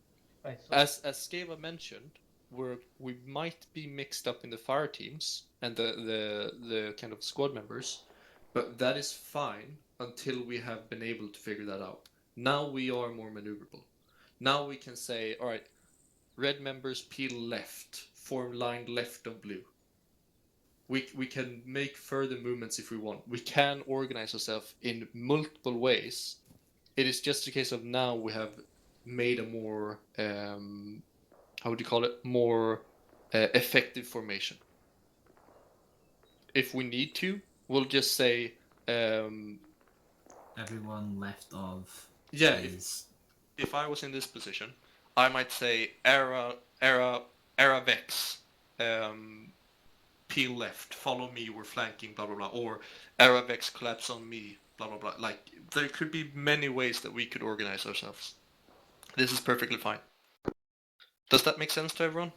Speaker 5: Right, so
Speaker 9: As Skeva mentioned, we might be mixed up in the fire teams and the kind of squad members, but that is fine until we have been able to figure that out. Now we are more maneuverable. Now we can say, all right, red members peel left, form line left of blue. We can make further movements if we want. We can organize ourselves in multiple ways. It is just a case of now we have made a more, how would you call it, more effective formation. If we need to, we'll just say...
Speaker 7: Everyone left of...
Speaker 9: Yeah,
Speaker 7: is...
Speaker 9: if I was in this position, I might say Era Vex, peel left, follow me, we're flanking, blah blah blah, or Era Vex collapse on me, blah blah blah. Like, there could be many ways that we could organize ourselves. This is perfectly fine. Does that make sense to everyone?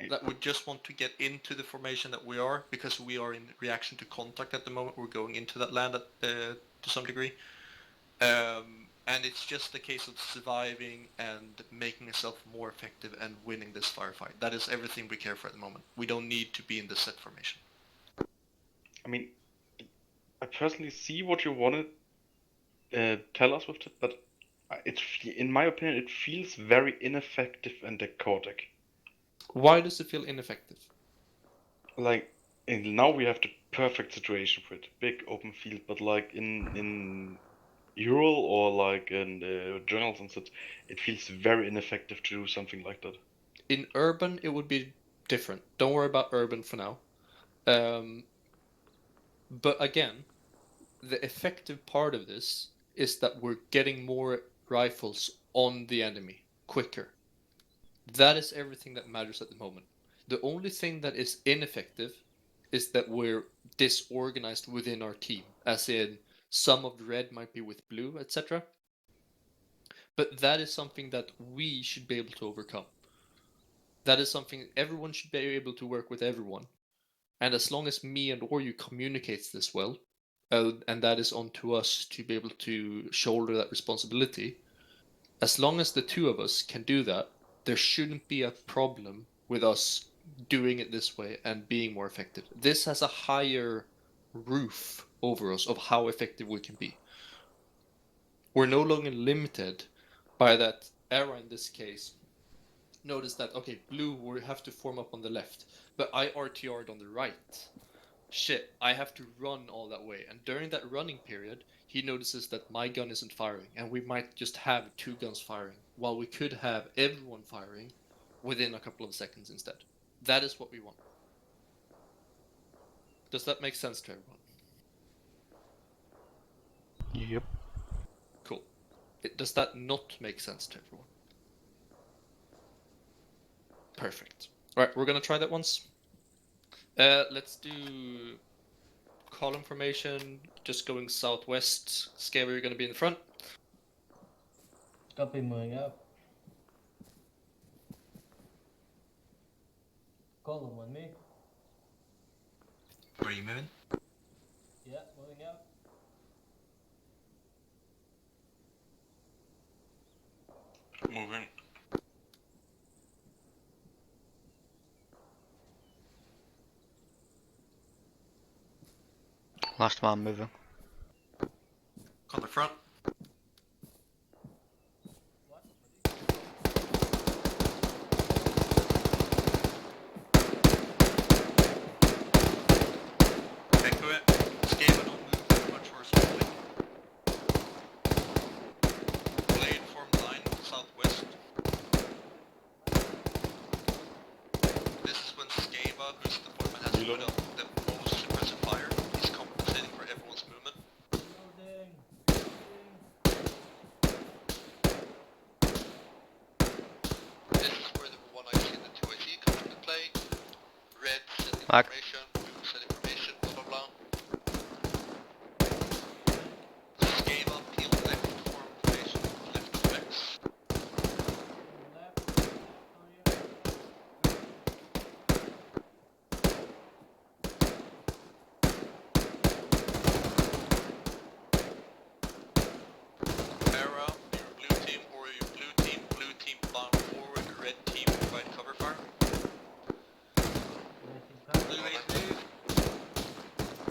Speaker 9: That we just want to get into the formation that we are, because we are in reaction to contact at the moment. We're going into that land to some degree. And it's just a case of surviving and making yourself more effective and winning this firefight. That is everything we care for at the moment. We don't need to be in the set formation.
Speaker 8: I mean, I personally see what you want to tell us with it, but in my opinion, it feels very ineffective and chaotic.
Speaker 9: Why does it feel ineffective?
Speaker 8: Like, now we have the perfect situation for it. Big open field, but like in Ural or like in the journals and such, it feels very ineffective to do something like that.
Speaker 9: In urban, it would be different. Don't worry about urban for now. But again, the effective part of this is that we're getting more rifles on the enemy quicker. That is everything that matters at the moment. The only thing that is ineffective is that we're disorganized within our team, as in some of the red might be with blue, etc. But that is something that we should be able to overcome. That is something everyone should be able to work with everyone. And as long as me and Oryu communicates this well, and that is on to us to be able to shoulder that responsibility, as long as the two of us can do that, there shouldn't be a problem with us doing it this way and being more effective. This has a higher roof over us of how effective we can be. We're no longer limited by that era in this case. Notice that, okay, blue, we have to form up on the left, but I RTR'd on the right. Shit, I have to run all that way. And during that running period, he notices that my gun isn't firing, and we might just have two guns firing, while we could have everyone firing within a couple of seconds instead. That is what we want. Does that make sense to everyone?
Speaker 8: Yep.
Speaker 9: Cool. Does that not make sense to everyone? Perfect. Alright, we're gonna try that once. Let's do column formation, just going southwest. Scaver, you're gonna be in the front.
Speaker 5: Copy, moving up. Column on me.
Speaker 11: Where are you moving?
Speaker 5: Yeah, moving up.
Speaker 8: Moving.
Speaker 6: Last man moving.
Speaker 9: On the front.
Speaker 6: Back.
Speaker 12: information, we will set information, blah blah blah. Scale up, peel left for information, left of X. Arrow, your blue team, or your blue team bound forward, red team provide cover fire. Blue eight move.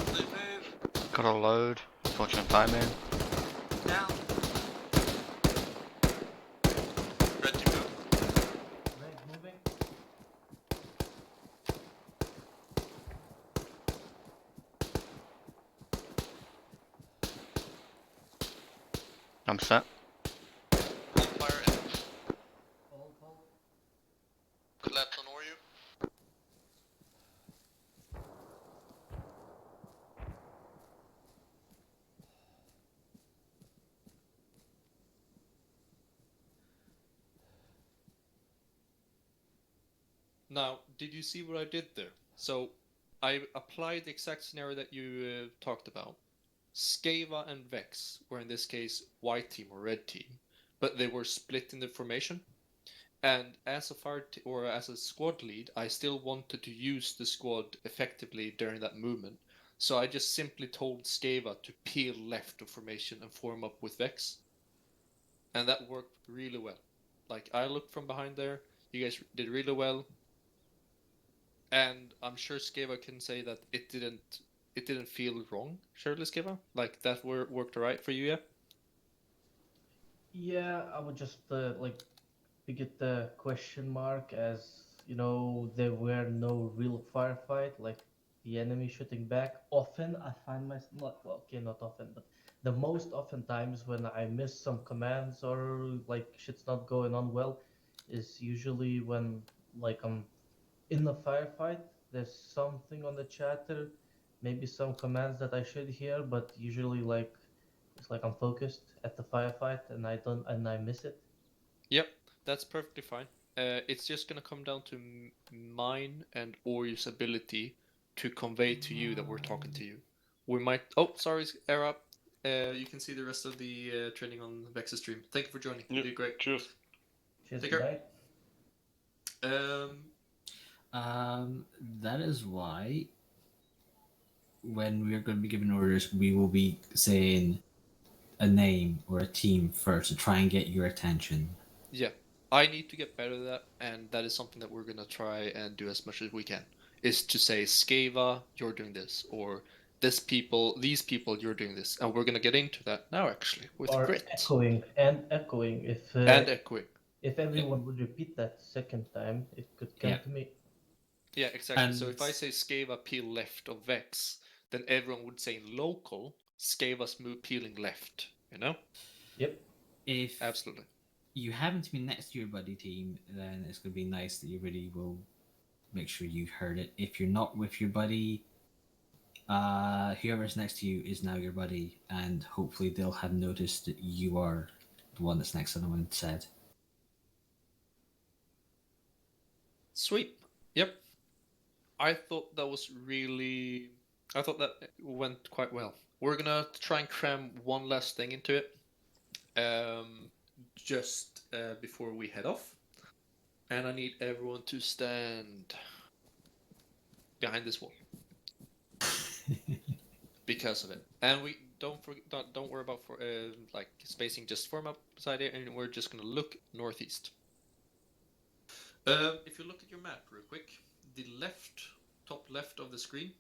Speaker 12: Blue move.
Speaker 6: Got a load. Fortunate timing.
Speaker 12: Down. Red team move.
Speaker 5: Red moving.
Speaker 6: I'm set.
Speaker 12: Hold fire ends.
Speaker 5: Hold.
Speaker 12: Collapse on Oryu.
Speaker 9: Now, did you see what I did there? So, I applied the exact scenario that you talked about. Skeva and Vex were in this case white team or red team, but they were split in the formation. And as a as a squad lead, I still wanted to use the squad effectively during that movement. So I just simply told Skeva to peel left of formation and form up with Vex. And that worked really well. Like, I looked from behind there, you guys did really well. And I'm sure Skeva can say that it didn't feel wrong, surely, Skeva? Like, that worked alright for you, yeah?
Speaker 5: Yeah, I would just pick it the question mark as, you know, there were no real firefight, like the enemy shooting back. Often I find myself, not often, but the most often times when I miss some commands or like shit's not going on well is usually when like I'm in the firefight. There's something on the chatter, maybe some commands that I should hear, but usually like it's like I'm focused at the firefight and I miss it.
Speaker 9: Yep, that's perfectly fine. It's just gonna come down to mine and Oryu's ability to convey to you that we're talking to you. We might. Oh, sorry, Era. You can see the rest of the training on Vex's stream. Thank you for joining. You did great.
Speaker 8: Cheers.
Speaker 5: Cheers,
Speaker 9: Take care.
Speaker 7: That is why when we're going to be giving orders, we will be saying a name or a team first to try and get your attention.
Speaker 9: Yeah, I need to get better at that, and that is something that we're gonna try and do as much as we can. Is to say, Skeva, you're doing this, or these people, you're doing this, and we're gonna get into that now, actually, with
Speaker 5: Or
Speaker 9: grit
Speaker 5: echoing. If
Speaker 9: and echoing.
Speaker 5: If everyone would repeat that second time, it could come to me.
Speaker 9: Yeah, exactly.
Speaker 7: And
Speaker 9: so if I say Skeva peel left of Vex, then everyone would say in local, Skeva's peeling left. You know?
Speaker 5: Yep.
Speaker 7: If
Speaker 9: Absolutely.
Speaker 7: you happen to be next to your buddy team, then it's going to be nice that you really will make sure you heard it. If you're not with your buddy, whoever's next to you is now your buddy, and hopefully they'll have noticed that you are the one that's next to them and said.
Speaker 9: Sweet. Yep. I thought that went quite well. We're gonna try and cram one last thing into it. Just before we head off. And I need everyone to stand behind this wall. Because of it. And we don't worry about spacing, just form up beside it, and we're just gonna look northeast. If you look at your map real quick, the top left of the screen,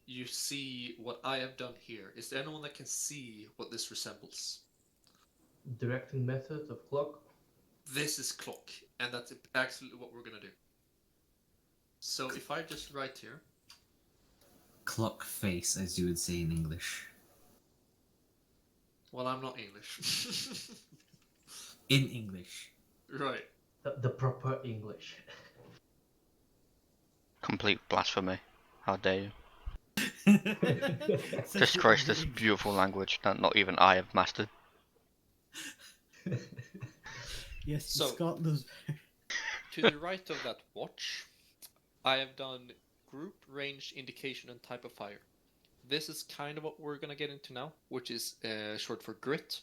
Speaker 9: you see what I have done here. Is there anyone that can see what this resembles?
Speaker 5: Directing method of clock.
Speaker 9: This is clock, and that's absolutely what we're gonna do. So if I just write here,
Speaker 7: clockface, as you would say in English.
Speaker 9: Well, I'm not English.
Speaker 7: In English.
Speaker 9: Right.
Speaker 5: The proper English.
Speaker 6: Complete blasphemy. How dare you? Disgrace this beautiful language that not even I have mastered.
Speaker 7: Yes,
Speaker 9: so,
Speaker 7: Scott knows.
Speaker 9: To the right of that watch,
Speaker 2: I have done group, range, indication, and type of fire. This is kind of what we're going to get into now, which is short for grit.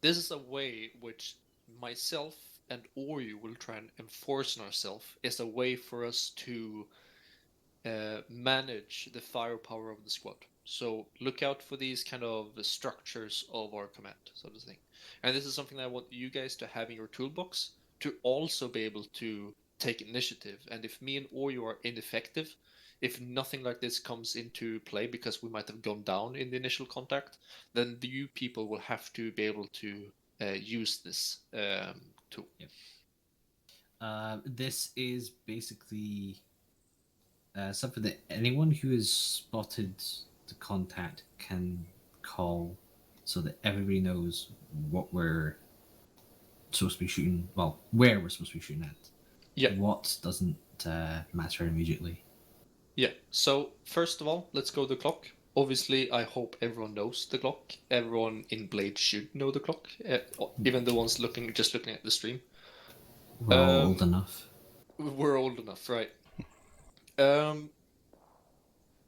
Speaker 2: This is a way which myself and or you will try and enforce on ourselves is a way for us to manage the firepower of the squad. So look out for these kind of structures of our command, so to speak. And this is something I want you guys to have in your toolbox to also be able to take initiative. And if me and or you are ineffective, if nothing like this comes into play because we might have gone down in the initial contact, then you people will have to be able to use this tool.
Speaker 7: Yep. This is basically something that anyone who has spotted the contact can call, so that everybody knows what we're supposed to be shooting. Well, where we're supposed to be shooting at.
Speaker 2: Yeah.
Speaker 7: What doesn't matter immediately.
Speaker 2: Yeah. So first of all, let's go to the clock. Obviously, I hope everyone knows the clock. Everyone in Blade should know the clock, even the ones just looking at the stream.
Speaker 7: We're all old enough.
Speaker 2: We're old enough, right?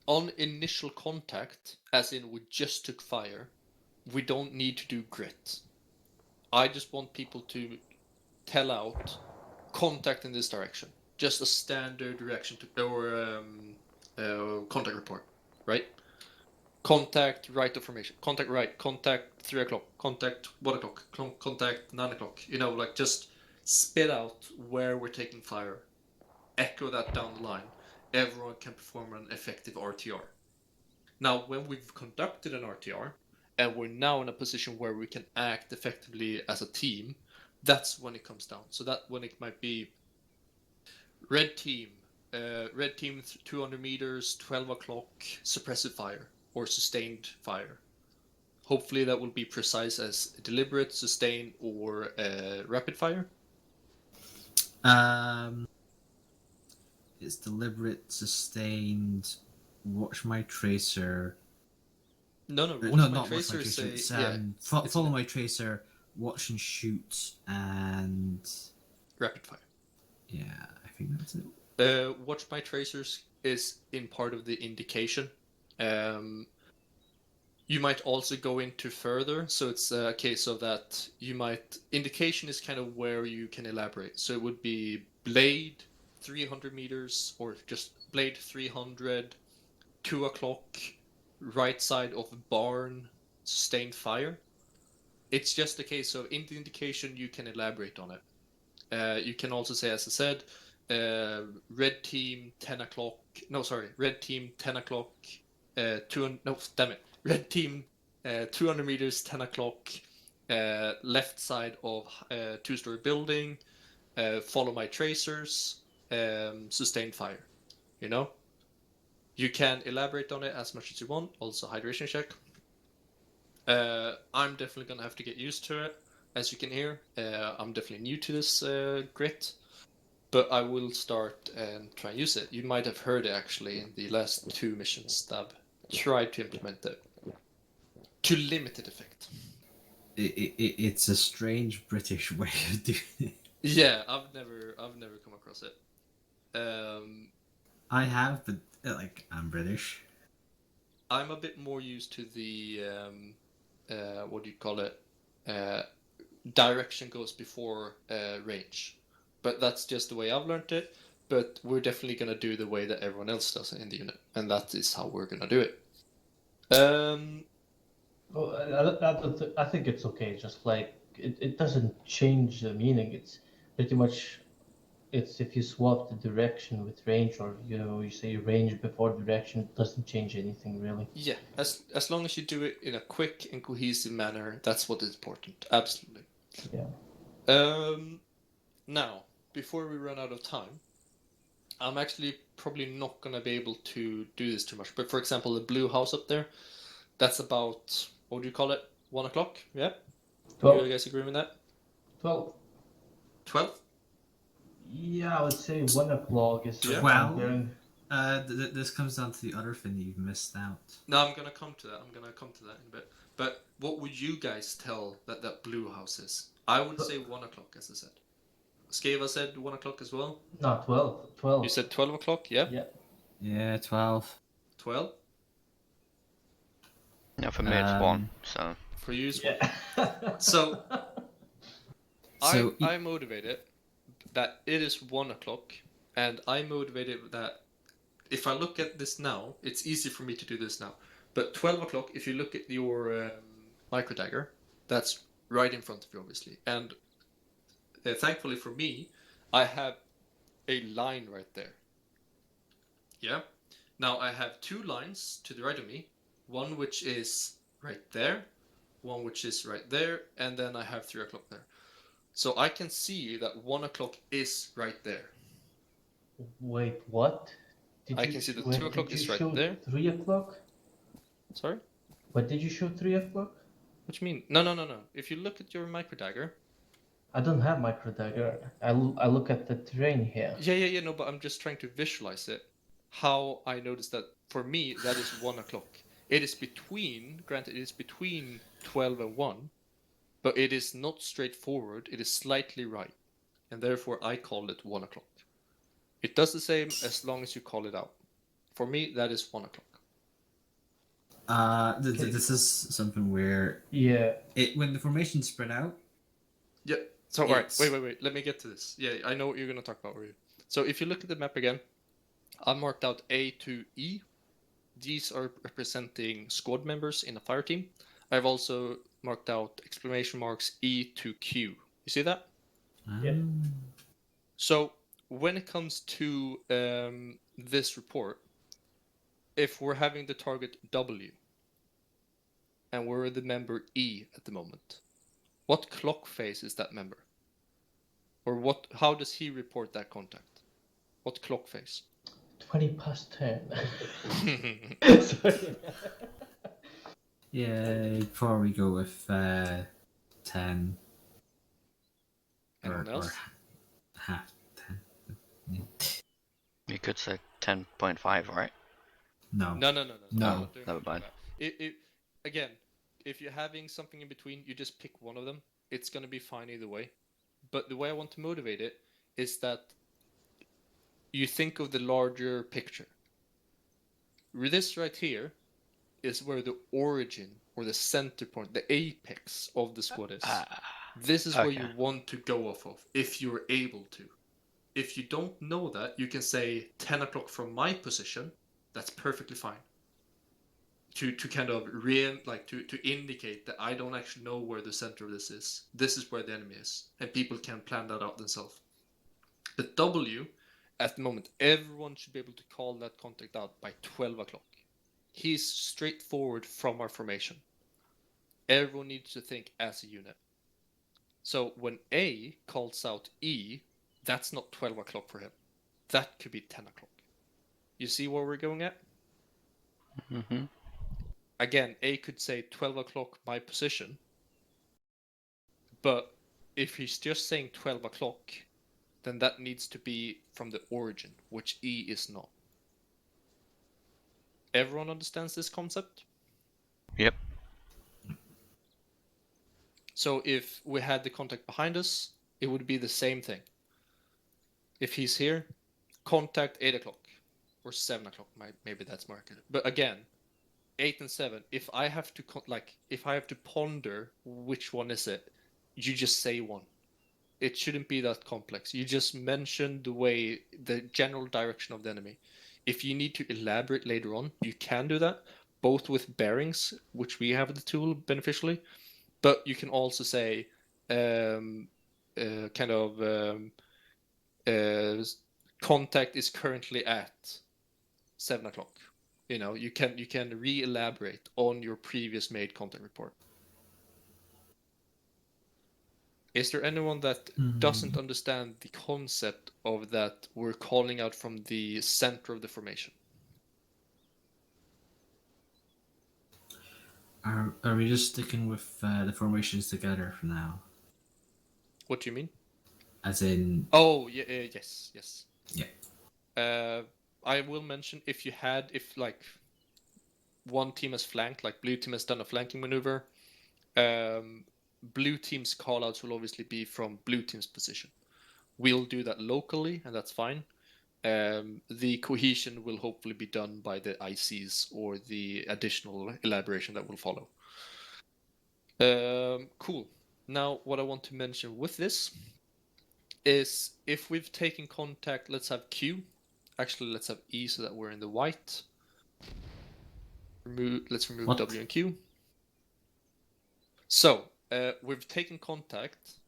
Speaker 2: On initial contact, as in we just took fire, we don't need to do grit. I just want people to tell out contact in this direction. Just a standard reaction to or contact report, right? Contact right of formation, contact right, contact 3 o'clock, contact 1 o'clock, contact 9 o'clock. Like just spit out where we're taking fire, echo that down the line. Everyone can perform an effective RTR. Now, when we've conducted an RTR, and we're now in a position where we can act effectively as a team, that's when it comes down. So that when it might be red team 200 meters, 12 o'clock, suppressive fire or sustained fire. Hopefully that will be precise as deliberate, sustained, or rapid fire.
Speaker 7: It's deliberate, sustained. Watch my tracer.
Speaker 2: No,
Speaker 7: not watch my tracer. Follow my tracer. Watch and shoot, and
Speaker 2: rapid fire.
Speaker 7: Yeah, I think that's it.
Speaker 2: Watch my tracers is in part of the indication. You might also go into further, so it's a case of that indication is kind of where you can elaborate. So it would be blade 300 meters or just blade 300, 2 o'clock, right side of barn, sustained fire. It's just a case of in the indication you can elaborate on it. You can also say, as I said, red team 10 o'clock. No, sorry, red team 10 o'clock. Red team 200 meters 10 o'clock. Left side of 2-story building. Follow my tracers. Sustained fire. You can elaborate on it as much as you want. Also hydration check. I'm definitely gonna have to get used to it. As you can hear, I'm definitely new to this grit, but I will start and try and use it. You might have heard it actually in the last 2 missions that I've tried to implement it to limited effect.
Speaker 7: It's a strange British way of doing it.
Speaker 2: Yeah, I've never come across it.
Speaker 7: I have, but I'm British.
Speaker 2: I'm a bit more used to the what do you call it? Direction goes before range, but that's just the way I've learned it. But we're definitely gonna do the way that everyone else does it in the unit, and that is how we're gonna do it.
Speaker 5: I think it's okay. Just it doesn't change the meaning. It's pretty much if you swap the direction with range, or you say range before direction, it doesn't change anything really.
Speaker 2: Yeah, as long as you do it in a quick and cohesive manner, that's what is important. Absolutely.
Speaker 5: Yeah.
Speaker 2: Now, before we run out of time, I'm actually probably not gonna be able to do this too much. But for example, the blue house up there, that's about, what do you call it? 1 o'clock? Yeah.
Speaker 5: 12.
Speaker 2: You guys agree with that?
Speaker 5: 12.
Speaker 2: 12?
Speaker 5: Yeah, I would say 1 o'clock is
Speaker 7: 12. This comes down to the other thing that you've missed out.
Speaker 2: No, I'm gonna come to that. in a bit. But what would you guys tell that blue house is? I would say 1 o'clock, as I said.
Speaker 9: Skeva said 1 o'clock as well.
Speaker 5: No, 12. 12.
Speaker 9: You said 12 o'clock, yeah?
Speaker 5: Yeah.
Speaker 7: Yeah, 12.
Speaker 9: 12?
Speaker 6: Yeah, for me it's 1, so...
Speaker 9: For you, it's 1.
Speaker 5: Yeah.
Speaker 9: So,
Speaker 7: So
Speaker 9: I motivated that it is 1 o'clock, and I motivated that if I look at this now, it's easy for me to do this now. But 12 o'clock, if you look at your micro dagger, that's right in front of you, obviously. And thankfully for me, I have a line right there. Yeah. Now I have 2 lines to the right of me, one which is right there, one which is right there, and then I have 3 o'clock there. So I can see that 1 o'clock is right there.
Speaker 5: Wait, what?
Speaker 9: I can see that 2 o'clock is right there.
Speaker 5: 3 o'clock?
Speaker 9: Sorry?
Speaker 5: What did you shoot 3 o'clock?
Speaker 9: What do you mean? No. If you look at your micro dagger.
Speaker 5: I don't have micro dagger. I look at the terrain here.
Speaker 9: Yeah, no, but I'm just trying to visualize it. How I noticed that for me, that is 1 o'clock. It is between, granted, it is between 12 and 1, but it is not straightforward. It is slightly right. And therefore, I call it 1 o'clock. It does the same as long as you call it out. For me, that is 1 o'clock.
Speaker 7: This is something where when the formation's spread out.
Speaker 9: Yeah. So alright, wait. Let me get to this. Yeah, I know what you're gonna talk about, Ryu. So if you look at the map again, I marked out A to E. These are representing squad members in a fire team. I've also marked out exclamation marks E to Q. You see that?
Speaker 5: Yeah.
Speaker 9: So when it comes to this report, if we're having the target W and we're the member E at the moment, what clock phase is that member? Or how does he report that contact? What clock phase?
Speaker 5: 20 past 10.
Speaker 7: Sorry. Yeah, before we go with 10.
Speaker 9: Anyone else?
Speaker 7: Or half 10. Yeah.
Speaker 6: You could say 10.5, right?
Speaker 7: No.
Speaker 9: No.
Speaker 6: Never mind.
Speaker 9: Again, if you're having something in between, you just pick one of them. It's going to be fine either way. But the way I want to motivate it is that you think of the larger picture. This right here is where the origin or the center point, the apex of the squad is. This is where you want to go off of, if you're able to. If you don't know that, you can say 10 o'clock from my position. That's perfectly fine. To kind of to indicate that I don't actually know where the center of this is. This is where the enemy is, and people can plan that out themselves. But W, at the moment, everyone should be able to call that contact out by 12 o'clock. He's straightforward from our formation. Everyone needs to think as a unit. So when A calls out E, that's not 12 o'clock for him. That could be 10 o'clock. You see where we're going at?
Speaker 6: Mm-hmm.
Speaker 9: Again, A could say 12 o'clock my position. But if he's just saying 12 o'clock, then that needs to be from the origin, which E is not. Everyone understands this concept?
Speaker 6: Yep.
Speaker 9: So if we had the contact behind us, it would be the same thing. If he's here, contact 8 o'clock or 7 o'clock. Maybe that's more accurate. But again, 8 and 7. If I have to ponder which one is it, you just say one. It shouldn't be that complex. You just mention the general direction of the enemy. If you need to elaborate later on, you can do that, both with bearings, which we have the tool beneficially, but you can also say contact is currently at 7 o'clock. You know, you can re-elaborate on your previous made contact report. Is there anyone that doesn't understand the concept of that we're calling out from the center of the formation?
Speaker 7: Are we just sticking with the formations together for now?
Speaker 9: What do you mean?
Speaker 7: As in...
Speaker 9: Oh, yeah, yes.
Speaker 7: Yeah.
Speaker 9: I will mention if one team has flanked, like blue team has done a flanking maneuver, blue team's callouts will obviously be from blue team's position.
Speaker 2: We'll do that locally, and that's fine. The cohesion will hopefully be done by the ICs or the additional elaboration that will follow. Cool. Now, what I want to mention with this is if we've taken contact, let's have Q. Actually, let's have E so that we're in the white. Let's remove
Speaker 7: What?
Speaker 2: W and Q. So, we've taken contact.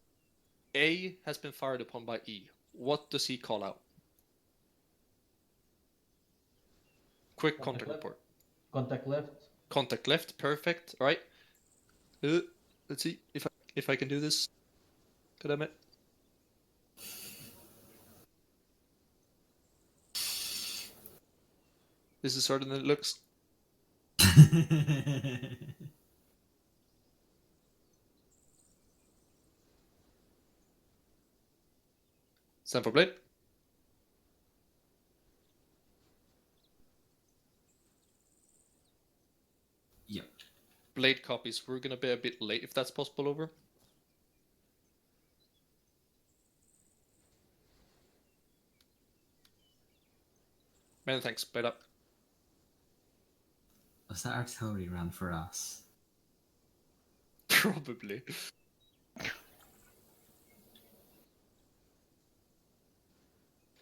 Speaker 2: A has been fired upon by E. What does he call out? Quick contact report.
Speaker 5: Contact left.
Speaker 2: Contact left, perfect. All right. Let's see if I can do this. Could I admit? This is harder than it looks. Stand for blade.
Speaker 7: Yep.
Speaker 2: Blade copies. We're gonna be a bit late if that's possible. Over. Many thanks. Blade up.
Speaker 7: Was that artillery ran for us?
Speaker 2: Probably.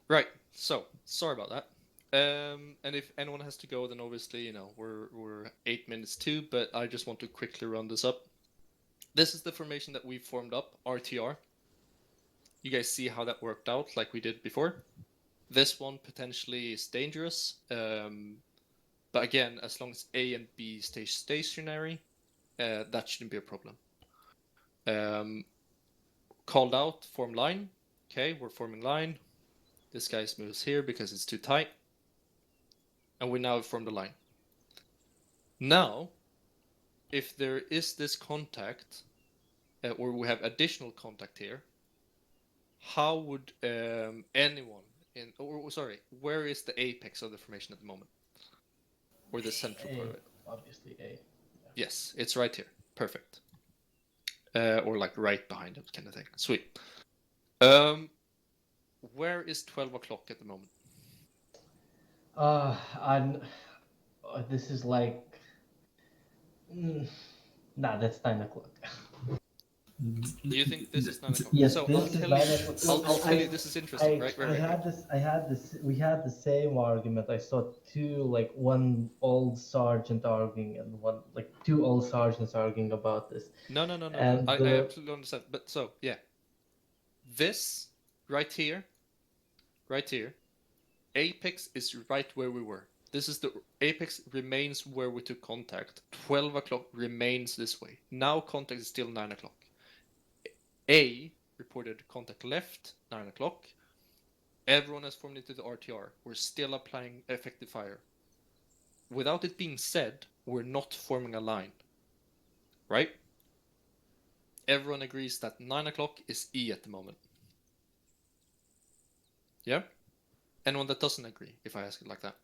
Speaker 2: Right. So sorry about that. And if anyone has to go, then obviously, you know, we're 8 minutes too, but I just want to quickly run this up. This is the formation that we formed up, RTR. You guys see how that worked out like we did before. This one potentially is dangerous. But again, as long as A and B stay stationary, that shouldn't be a problem. Called out, form line. Okay, we're forming line. This guy moves here because it's too tight. And we now form the line. Now, if there is this contact, or we have additional contact here, how would anyone where is the apex of the formation at the moment? Or the central part of it?
Speaker 5: Obviously A. Yeah.
Speaker 2: Yes, it's right here. Perfect. Or like right behind it, kind of thing. Sweet. Where is 12 o'clock at the moment?
Speaker 5: This is like. Nah, that's 9 o'clock.
Speaker 2: Do you think this is 9 o'clock?
Speaker 5: Yes,
Speaker 2: so
Speaker 5: this is 9 o'clock.
Speaker 2: I'll tell you this is interesting, right?
Speaker 5: We had the same argument. I saw one old sergeant arguing and two old sergeants arguing about this.
Speaker 2: No.
Speaker 5: And
Speaker 2: I absolutely understand. But so, yeah. This right here, apex is right where we were. This is the apex remains where we took contact. 12 o'clock remains this way. Now contact is still 9 o'clock. A reported contact left, 9 o'clock. Everyone has formed into the RTR. We're still applying effective fire. Without it being said, we're not forming a line. Right? Everyone agrees that 9 o'clock is E at the moment. Yeah? Anyone that doesn't agree, if I ask it like that?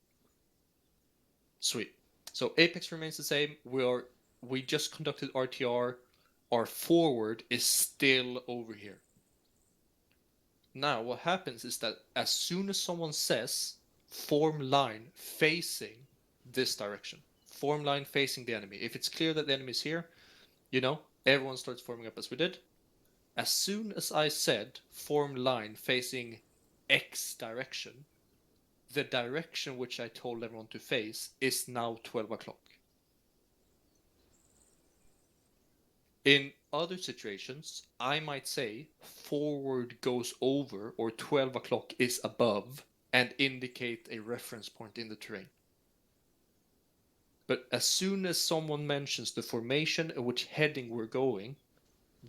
Speaker 2: Sweet. So apex remains the same. We just conducted RTR. Our forward is still over here. Now, what happens is that as soon as someone says form line facing this direction, form line facing the enemy, if it's clear that the enemy is here, you know, everyone starts forming up as we did. As soon as I said form line facing X direction, the direction which I told everyone to face is now 12 o'clock. In other situations, I might say forward goes over or 12 o'clock is above and indicate a reference point in the terrain. But as soon as someone mentions the formation and which heading we're going,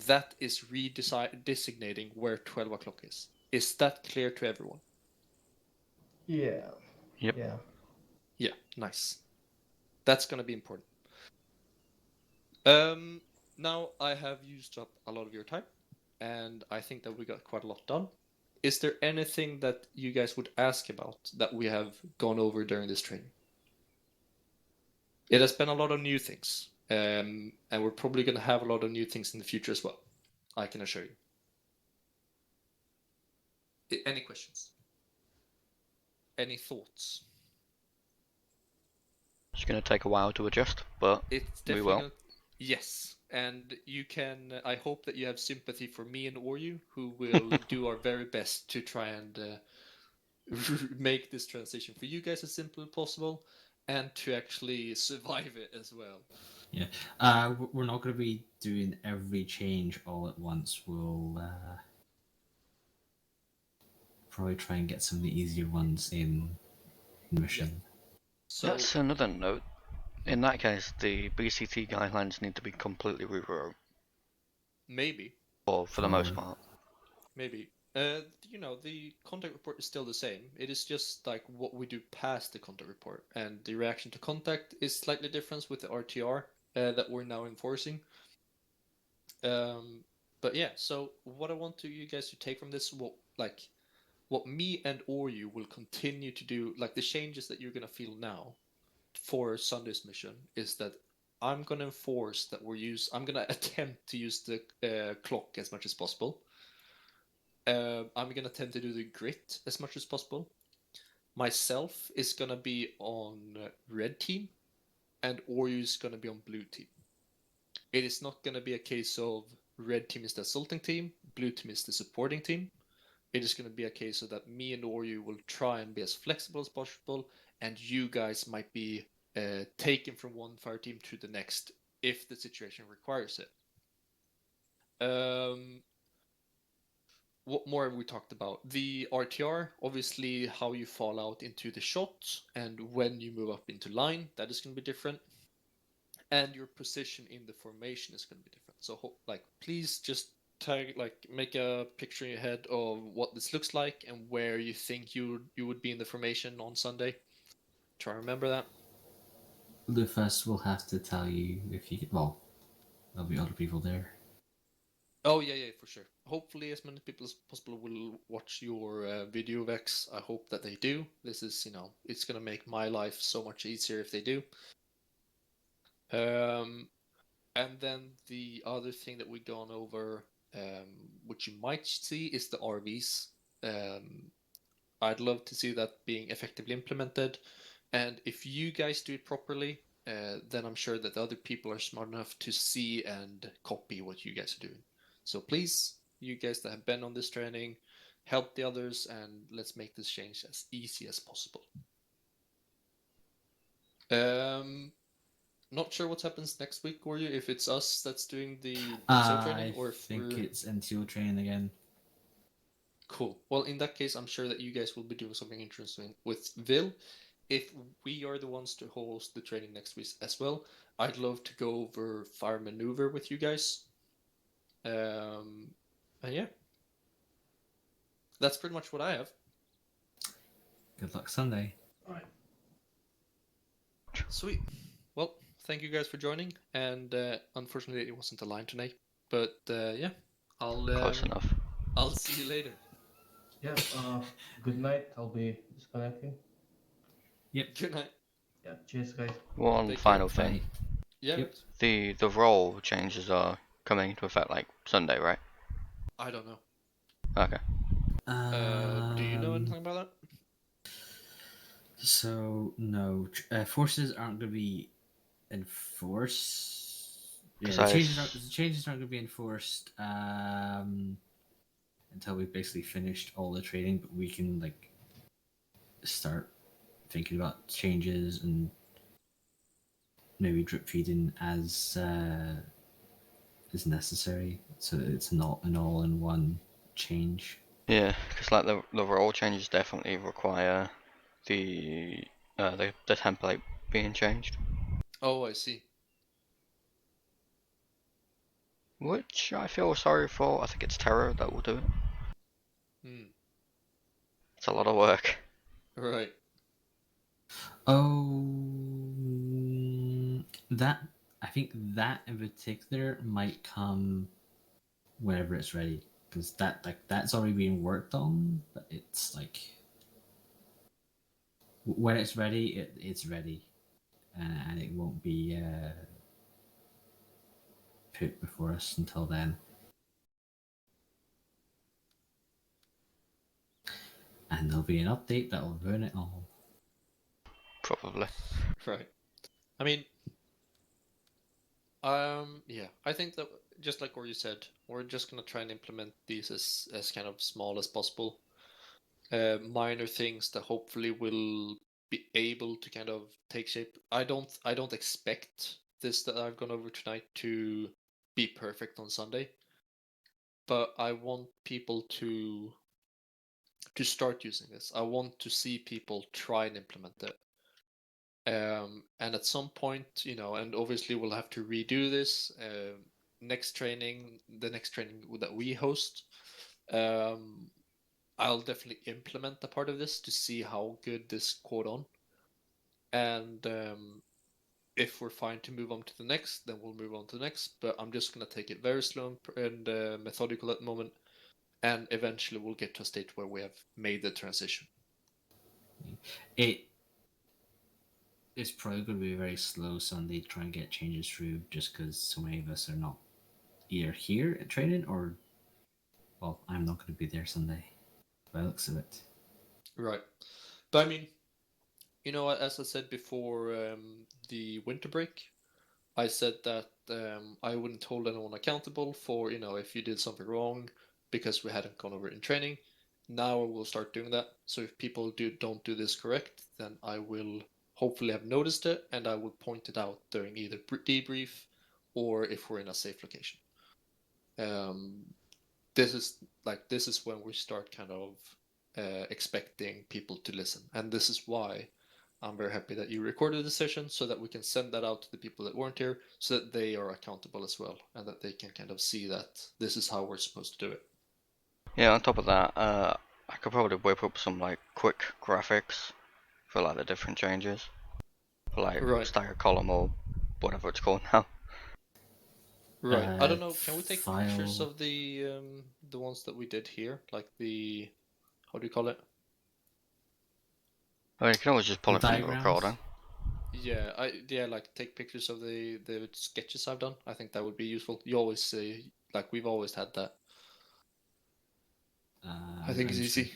Speaker 2: that is designating where 12 o'clock is. Is that clear to everyone?
Speaker 5: Yeah.
Speaker 6: Yep.
Speaker 2: Yeah, nice. That's going to be important. Now I have used up a lot of your time, and I think that we got quite a lot done. Is there anything that you guys would ask about that we have gone over during this training? It has been a lot of new things, and we're probably going to have a lot of new things in the future as well. I can assure you.
Speaker 9: Any questions? Any thoughts?
Speaker 6: It's going to take a while to adjust, but
Speaker 9: It's
Speaker 6: we
Speaker 9: definitely
Speaker 6: will.
Speaker 9: gonna... Yes, and you can. I hope that you have sympathy for me and Oryu, who will do our very best to try and make this transition for you guys as simple as possible, and to actually survive it as well.
Speaker 7: Yeah. We're not going to be doing every change all at once. We'll probably try and get some of the easier ones in mission.
Speaker 9: So
Speaker 6: That's another note. In that case, the BCT guidelines need to be completely rewrote,
Speaker 9: maybe,
Speaker 6: or for the most part.
Speaker 9: maybe. You know, the contact report is still the same. It is just like what we do past the contact report, and the reaction to contact is slightly different with the RTR that we're now enforcing. But yeah, so what I want you guys to take from this, what me and Oryu will continue to do, like the changes that you're gonna feel now for Sunday's mission, is that I'm gonna enforce that I'm gonna attempt to use the clock as much as possible. I'm gonna attempt to do the grit as much as possible. Myself is gonna be on red team, and Oryu is gonna be on blue team. It is not gonna be a case of red team is the assaulting team, blue team is the supporting team. It is going to be a case of that me and Oryu will try and be as flexible as possible, and you guys might be taken from one fire team to the next if the situation requires it. What more have we talked about? The RTR, obviously how you fall out into the shot and when you move up into line, that is going to be different. And your position in the formation is going to be different. So please just make a picture in your head of what this looks like and where you think you would be in the formation on Sunday. Try to remember that.
Speaker 7: Lufus will have to tell you if you get. Well, there'll be other people there.
Speaker 9: Oh yeah, for sure. Hopefully, as many people as possible will watch your video, Vex. I hope that they do. This is, it's gonna make my life so much easier if they do. And then the other thing that we've gone over, which you might see, is the RVs. I'd love to see that being effectively implemented. And if you guys do it properly, then I'm sure that the other people are smart enough to see and copy what you guys are doing. So please, you guys that have been on this training, help the others, and let's make this change as easy as possible. Not sure what happens next week, or if it's us that's doing the NCO training, or if
Speaker 7: I think it's NCO training again.
Speaker 9: Cool. Well, in that case, I'm sure that you guys will be doing something interesting with Vil. If we are the ones to host the training next week as well, I'd love to go over fire maneuver with you guys. And yeah, that's pretty much what I have.
Speaker 7: Good luck Sunday.
Speaker 4: All right.
Speaker 9: Sweet. Well, thank you guys for joining, and unfortunately it wasn't a line tonight, but yeah,
Speaker 6: Close enough.
Speaker 9: I'll see you later.
Speaker 5: Yeah, good night. I'll be disconnecting.
Speaker 7: Yep.
Speaker 9: Good night.
Speaker 5: Yeah, cheers, guys.
Speaker 6: One
Speaker 9: Take
Speaker 6: final
Speaker 9: care.
Speaker 6: thing.
Speaker 9: Yeah.
Speaker 7: Yep.
Speaker 6: The role changes are coming into effect like Sunday, right?
Speaker 9: I don't know.
Speaker 6: Okay.
Speaker 9: Do you know anything about that?
Speaker 7: So no, forces aren't going to be enforced. Yeah, the changes aren't going to be enforced until we've basically finished all the training. But we can start thinking about changes and maybe drip feeding as is necessary, so that it's not an all-in-one change.
Speaker 6: Yeah, because the role changes definitely require the template being changed.
Speaker 9: Oh, I see.
Speaker 6: Which I feel sorry for. I think it's Terror that will do it. It's a lot of work.
Speaker 9: Right.
Speaker 7: Oh, I think that in particular might come whenever it's ready, because that's already being worked on. But it's when it's ready, it's ready, and it won't be put before us until then. And there'll be an update that will ruin it all.
Speaker 6: Probably.
Speaker 2: Right. I mean, yeah, I think that just like what you said, we're just gonna try and implement these as kind of small as possible. Minor things that hopefully will be able to kind of take shape. I don't expect this that I've gone over tonight to be perfect on Sunday, but I want people to start using this. I want to see people try and implement it. And at some point, and obviously we'll have to redo this the next training that we host. I'll definitely implement a part of this to see how good this caught on. And if we're fine to move on to the next, then we'll move on to the next. But I'm just going to take it very slow and methodical at the moment. And eventually we'll get to a state where we have made the transition.
Speaker 7: It's probably going to be a very slow Sunday to try and get changes through just because so many of us are not either here at training or, well, I'm not going to be there Sunday by the looks of it.
Speaker 2: Right. But I mean, as I said before the winter break, I said that I wouldn't hold anyone accountable for, if you did something wrong because we hadn't gone over it in training. Now I will start doing that. So if people don't do this correct, then I will hopefully have noticed it and I will point it out during either debrief or if we're in a safe location. This is when we start kind of expecting people to listen, and this is why I'm very happy that you recorded the session so that we can send that out to the people that weren't here so that they are accountable as well and that they can kind of see that this is how we're supposed to do it.
Speaker 6: Yeah, on top of that, I could probably whip up some like quick graphics for like the different changes. For like stagger column or whatever it's called now.
Speaker 2: Right. I don't know, can we take pictures of the ones that we did here? Like the, how do you call it?
Speaker 6: I mean, you can always just pull it from the recording.
Speaker 2: Yeah, like take pictures of the sketches I've done. I think that would be useful. You always say, like we've always had that. I think it's easy.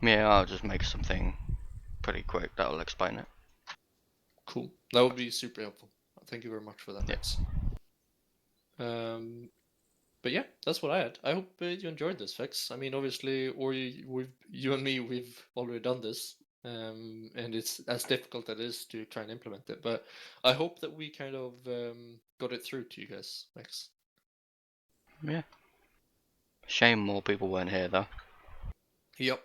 Speaker 6: Yeah, I'll just make something pretty quick that'll explain it.
Speaker 2: Cool. That would be super helpful. Thank you very much for that, Max. But yeah, that's what I had. I hope you enjoyed this, Vex. I mean, obviously, you and me, we've already done this, and it's as difficult as it is to try and implement it. But I hope that we kind of got it through to you guys, Vex.
Speaker 6: Yeah. Shame more people weren't here, though.
Speaker 2: Yep.